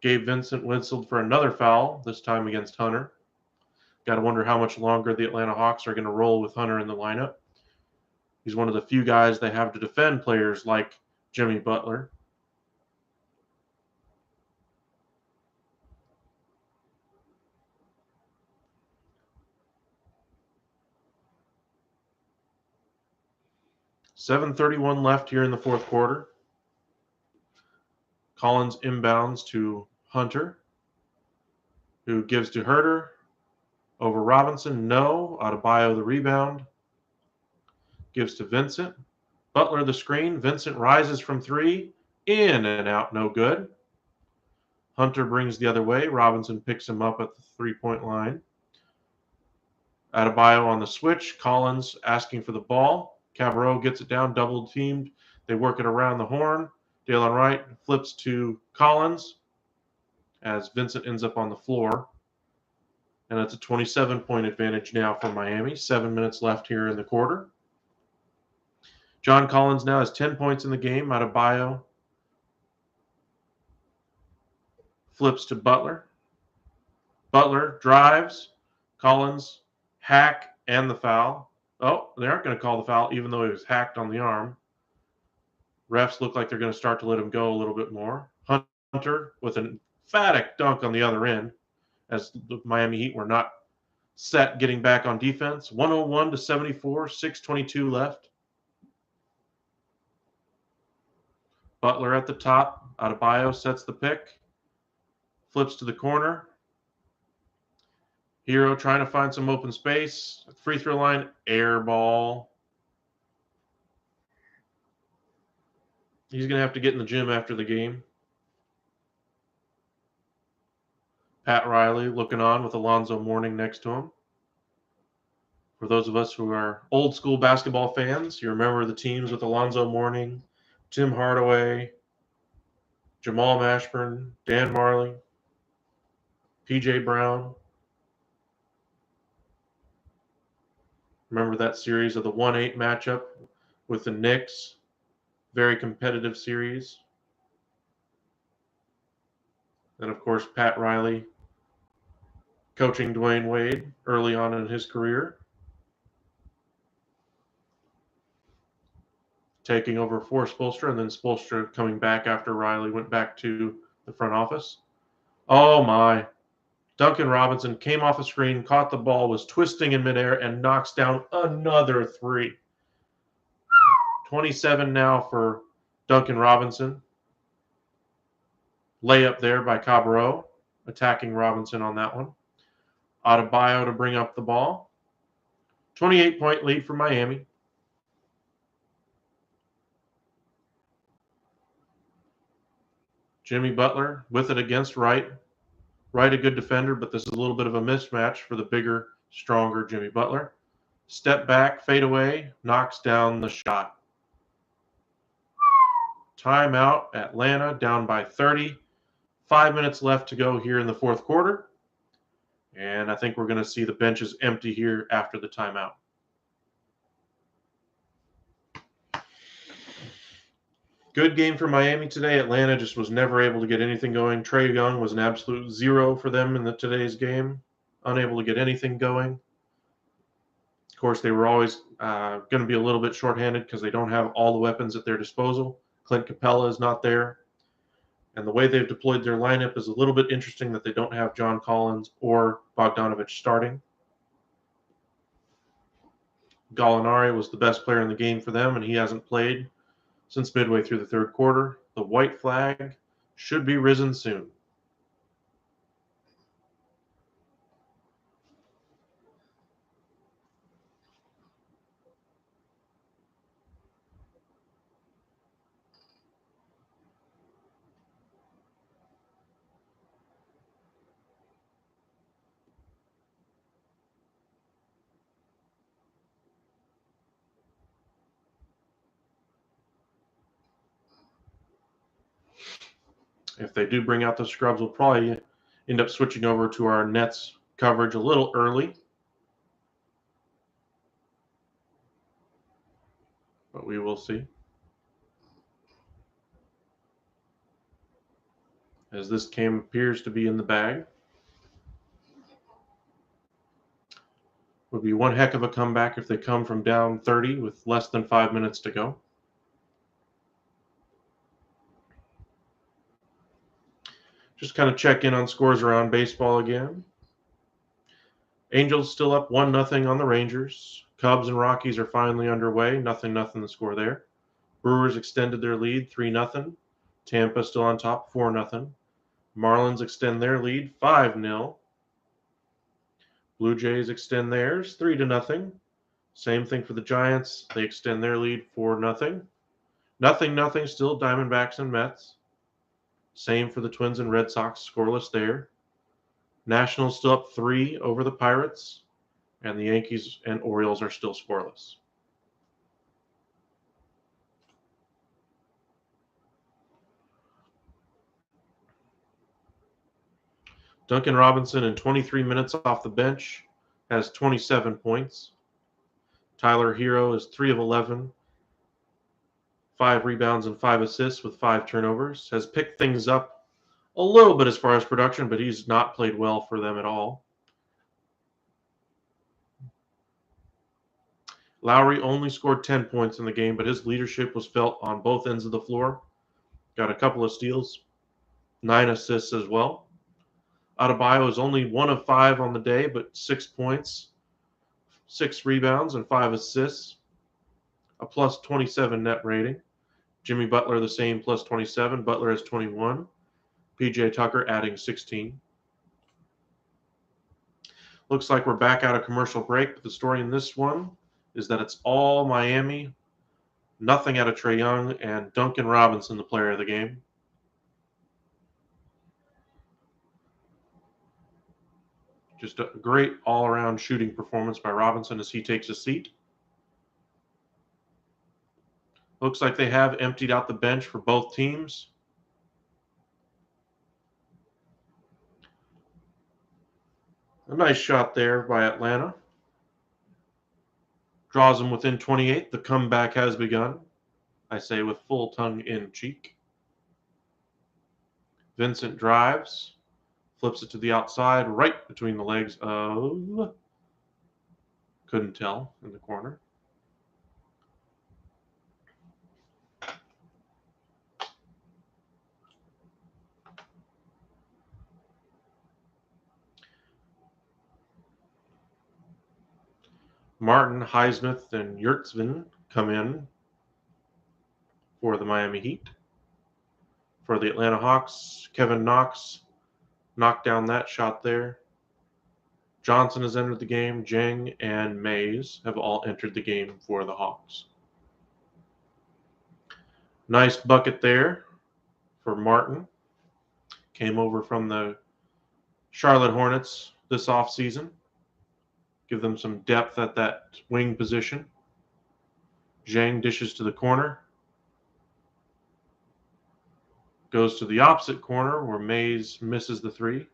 Gabe Vincent whistled for another foul, this time against Hunter. Got to wonder how much longer the Atlanta Hawks are going to roll with Hunter in the lineup. He's one of the few guys they have to defend players like Jimmy Butler. .731 left here in the fourth quarter. Collins inbounds to Hunter, who gives to Herter. Over Robinson, no. Adebayo the rebound. Gives to Vincent. Butler the screen. Vincent rises from 3. In and out, no good. Hunter brings the other way. Robinson picks him up at the 3-point line. Adebayo on the switch. Collins asking for the ball. Cabarrot gets it down, double teamed. They work it around the horn. Daylon Wright flips to Collins as Vincent ends up on the floor. And it's a 27-point advantage now for Miami. 7 minutes left here in the quarter. John Collins now has 10 points in the game. Adebayo flips to Butler. Butler drives. Collins, hack, and the foul. Oh, they aren't going to call the foul, even though he was hacked on the arm. Refs look like they're going to start to let him go a little bit more. Hunter with an emphatic dunk on the other end, as the Miami Heat were not set getting back on defense. 101-74, 6:22 left. Butler at the top. Adebayo sets the pick. Flips to the corner. Hero trying to find some open space. Free throw line, air ball. He's going to have to get in the gym after the game. Pat Riley looking on with Alonzo Mourning next to him. For those of us who are old school basketball fans, you remember the teams with Alonzo Mourning, Tim Hardaway, Jamal Mashburn, Dan Marley, P.J. Brown. Remember that series of the 1-8 matchup with the Knicks? Very competitive series. And of course, Pat Riley coaching Dwayne Wade early on in his career, taking over for Spoelstra, and then Spoelstra coming back after Riley went back to the front office. Oh my. Duncan Robinson came off the screen, caught the ball, was twisting in midair, and knocks down another three. 27 now for Duncan Robinson. Layup there by Cabarro, attacking Robinson on that one. Adebayo to bring up the ball. 28-point lead for Miami. Jimmy Butler with it against Wright. Wright a good defender, but this is a little bit of a mismatch for the bigger, stronger Jimmy Butler. Step back, fade away, knocks down the shot. Timeout, Atlanta down by 30. 5 minutes left to go here in the fourth quarter. And I think we're going to see the benches empty here after the timeout. Good game for Miami today. Atlanta just was never able to get anything going. Trae Young was an absolute zero for them in today's game. Unable to get anything going. Of course, they were always going to be a little bit shorthanded because they don't have all the weapons at their disposal. Clint Capella is not there. And the way they've deployed their lineup is a little bit interesting that they don't have John Collins or Bogdanovich starting. Gallinari was the best player in the game for them, and he hasn't played since midway through the third quarter. The white flag should be risen soon. If they do bring out the scrubs, we'll probably end up switching over to our Nets coverage a little early. But we will see. As this game appears to be in the bag. Would be one heck of a comeback if they come from down 30 with less than 5 minutes to go. Just kind of check in on scores around baseball again. Angels still up 1-0 on the Rangers. Cubs and Rockies are finally underway. 0-0 the score there. Brewers extended their lead 3-0. Tampa still on top 4-0. Marlins extend their lead 5-0. Blue Jays extend theirs 3-0. Same thing for the Giants. They extend their lead 4-0. 0-0 still Diamondbacks and Mets. Same for the Twins and Red Sox, scoreless there. Nationals still up 3 over the Pirates, and the Yankees and Orioles are still scoreless. Duncan Robinson in 23 minutes off the bench has 27 points. Tyler Hero is 3 of 11, 5 rebounds and 5 assists with 5 turnovers. Has picked things up a little bit as far as production, but he's not played well for them at all. Lowry only scored 10 points in the game, but his leadership was felt on both ends of the floor. Got a couple of steals, 9 assists as well. Adebayo is only 1 of 5 on the day, but 6 points, 6 rebounds, and 5 assists. A plus 27 net rating. Jimmy Butler the same, plus 27. Butler has 21. PJ Tucker adding 16. Looks like we're back out of commercial break, but the story in this one is that it's all Miami, nothing out of Trae Young, and Duncan Robinson, the player of the game. Just a great all-around shooting performance by Robinson as he takes a seat. Looks like they have emptied out the bench for both teams. A nice shot there by Atlanta. Draws them within 28. The comeback has begun. I say with full tongue in cheek. Vincent drives, flips it to the outside, right between the legs of, couldn't tell in the corner. Martin, Highsmith, and Yurtsvin come in for the Miami Heat. For the Atlanta Hawks, Kevin Knox knocked down that shot there. Johnson has entered the game. Jang and Mays have all entered the game for the Hawks. Nice bucket there for Martin. Came over from the Charlotte Hornets this offseason. Give them some depth at that wing position. Zhang dishes to the corner. Goes to the opposite corner where Mays misses the three.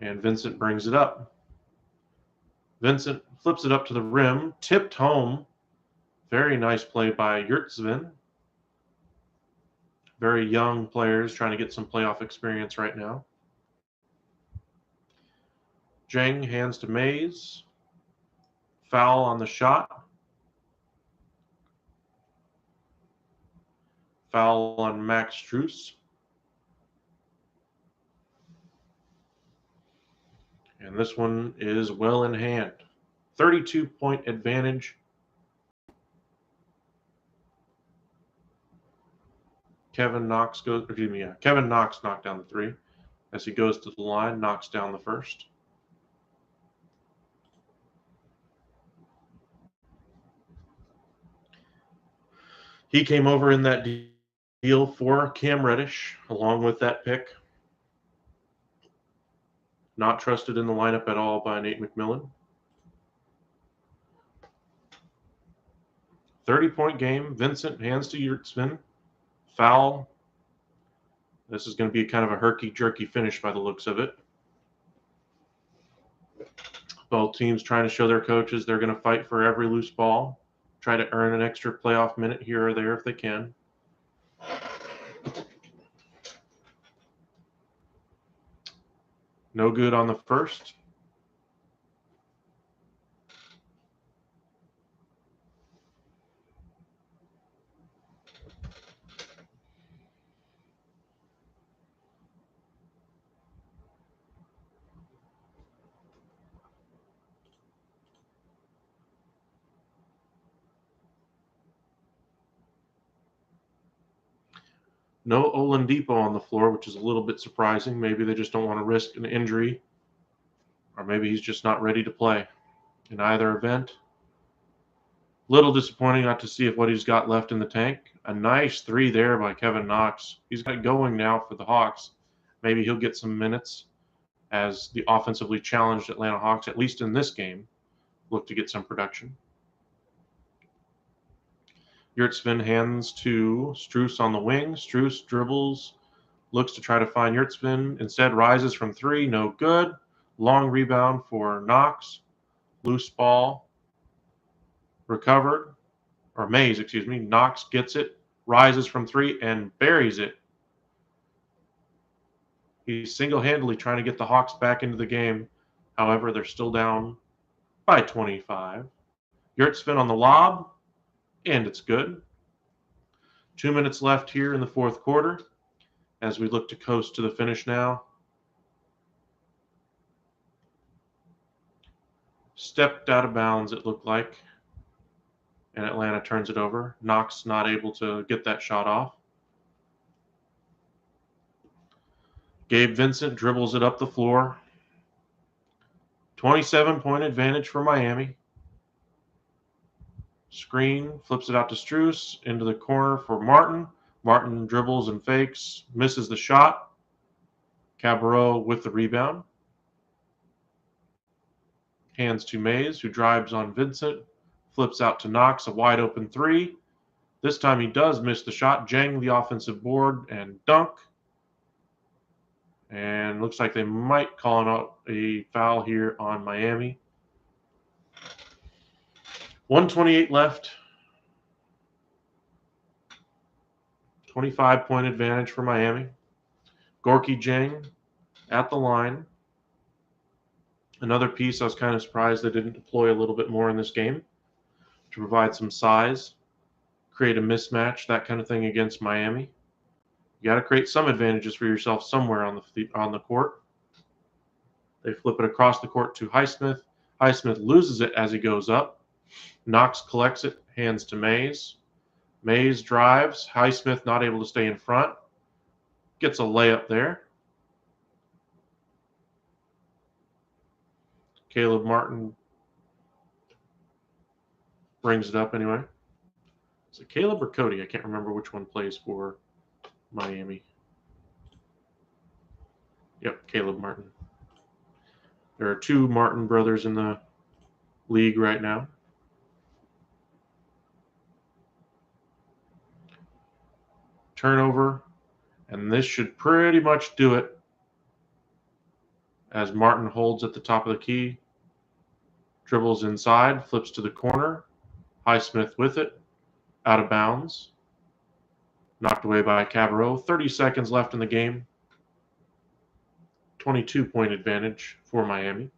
And Vincent brings it up. Vincent flips it up to the rim. Tipped home. Very nice play by Yurtsvin. Very young players trying to get some playoff experience right now. Zhang hands to Mays. Foul on the shot. Foul on Max Strus. And this one is well in hand. 32-point advantage. Kevin Knox knocked down the three. As he goes to the line, knocks down the first. He came over in that deal for Cam Reddish, along with that pick. Not trusted in the lineup at all by Nate McMillan. 30-point game. Vincent hands to Yurtsvin. Foul. This is going to be kind of a herky-jerky finish by the looks of it. Both teams trying to show their coaches they're going to fight for every loose ball, try to earn an extra playoff minute here or there if they can. No good on the first. No Oladipo on the floor, which is a little bit surprising. Maybe they just don't want to risk an injury, or maybe he's just not ready to play in either event. Little disappointing not to see if what he's got left in the tank. A nice three there by Kevin Knox. He's got it going now for the Hawks. Maybe he'll get some minutes as the offensively challenged Atlanta Hawks, at least in this game, look to get some production. Yurtsvin hands to Strus on the wing. Strus dribbles, looks to try to find Yurtsvin. Instead, rises from three. No good. Long rebound for Knox. Loose ball. Recovered. Or Mays, excuse me. Knox gets it. Rises from three and buries it. He's single-handedly trying to get the Hawks back into the game. However, they're still down by 25. Yurtsvin on the lob. And it's good. 2 minutes left here in the fourth quarter as we look to coast to the finish now. Stepped out of bounds, it looked like, and Atlanta turns it over. Knox not able to get that shot off. Gabe Vincent dribbles it up the floor. 27-point advantage for Miami. Screen, flips it out to Strus, into the corner for Martin. Martin dribbles and fakes, misses the shot. Cabarrot with the rebound. Hands to Mays, who drives on Vincent. Flips out to Knox, a wide open three. This time he does miss the shot. Jang the offensive board and dunk. And looks like they might call out a foul here on Miami. 1:28 left 25-point advantage for Miami. Gorky Jang at the line. Another piece I was kind of surprised they didn't deploy a little bit more in this game to provide some size, create a mismatch, that kind of thing against Miami. You got to create some advantages for yourself somewhere on the court. They flip it across the court to Highsmith. Highsmith loses it as he goes up. Knox collects it, hands to Mays. Mays drives. Highsmith not able to stay in front. Gets a layup there. Caleb Martin brings it up anyway. Is it Caleb or Cody? I can't remember which one plays for Miami. Yep, Caleb Martin. There are two Martin brothers in the league right now. Turnover, and this should pretty much do it as Martin holds at the top of the key, dribbles inside, flips to the corner, Highsmith with it, out of bounds, knocked away by Cabarrot. 30 seconds left in the game. 22-point advantage for Miami.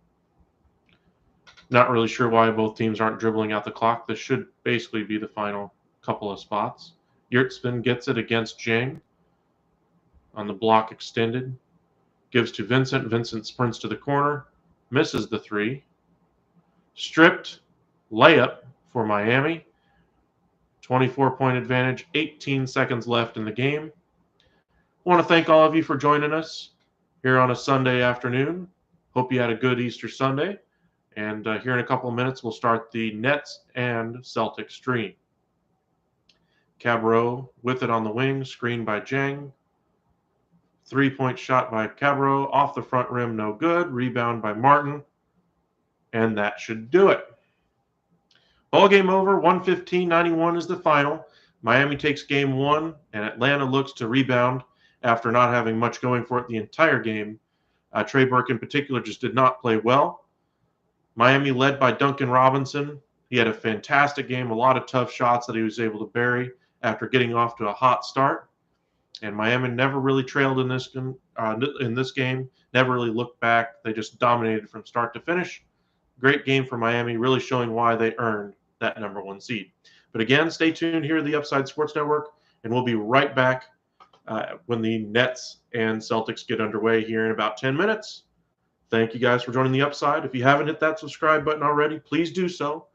Not really sure why both teams aren't dribbling out the clock. This should basically be the final couple of spots. Yurtseven gets it against Jang on the block extended. Gives to Vincent. Vincent sprints to the corner. Misses the three. Stripped. Layup for Miami. 24-point advantage. 18 seconds left in the game. Want to thank all of you for joining us here on a Sunday afternoon. Hope you had a good Easter Sunday. And here in a couple of minutes, we'll start the Nets and Celtics stream. Cabarrot with it on the wing, screened by Jang. 3-point shot by Cabarrot, off the front rim, no good. Rebound by Martin, and that should do it. Ball game over, 115-91 is the final. Miami takes game one, and Atlanta looks to rebound after not having much going for it the entire game. Trey Burke in particular just did not play well. Miami led by Duncan Robinson. He had a fantastic game, a lot of tough shots that he was able to bury after getting off to a hot start. And Miami never really trailed in this game, never really looked back. They just dominated from start to finish. Great game for Miami, really showing why they earned that number one seed. But again, stay tuned here at the Upside Sports Network, and we'll be right back when the Nets and Celtics get underway here in about 10 minutes. Thank you guys for joining the Upside. If you haven't hit that subscribe button already, please do so.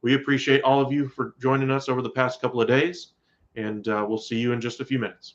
We appreciate all of you for joining us over the past couple of days, and we'll see you in just a few minutes.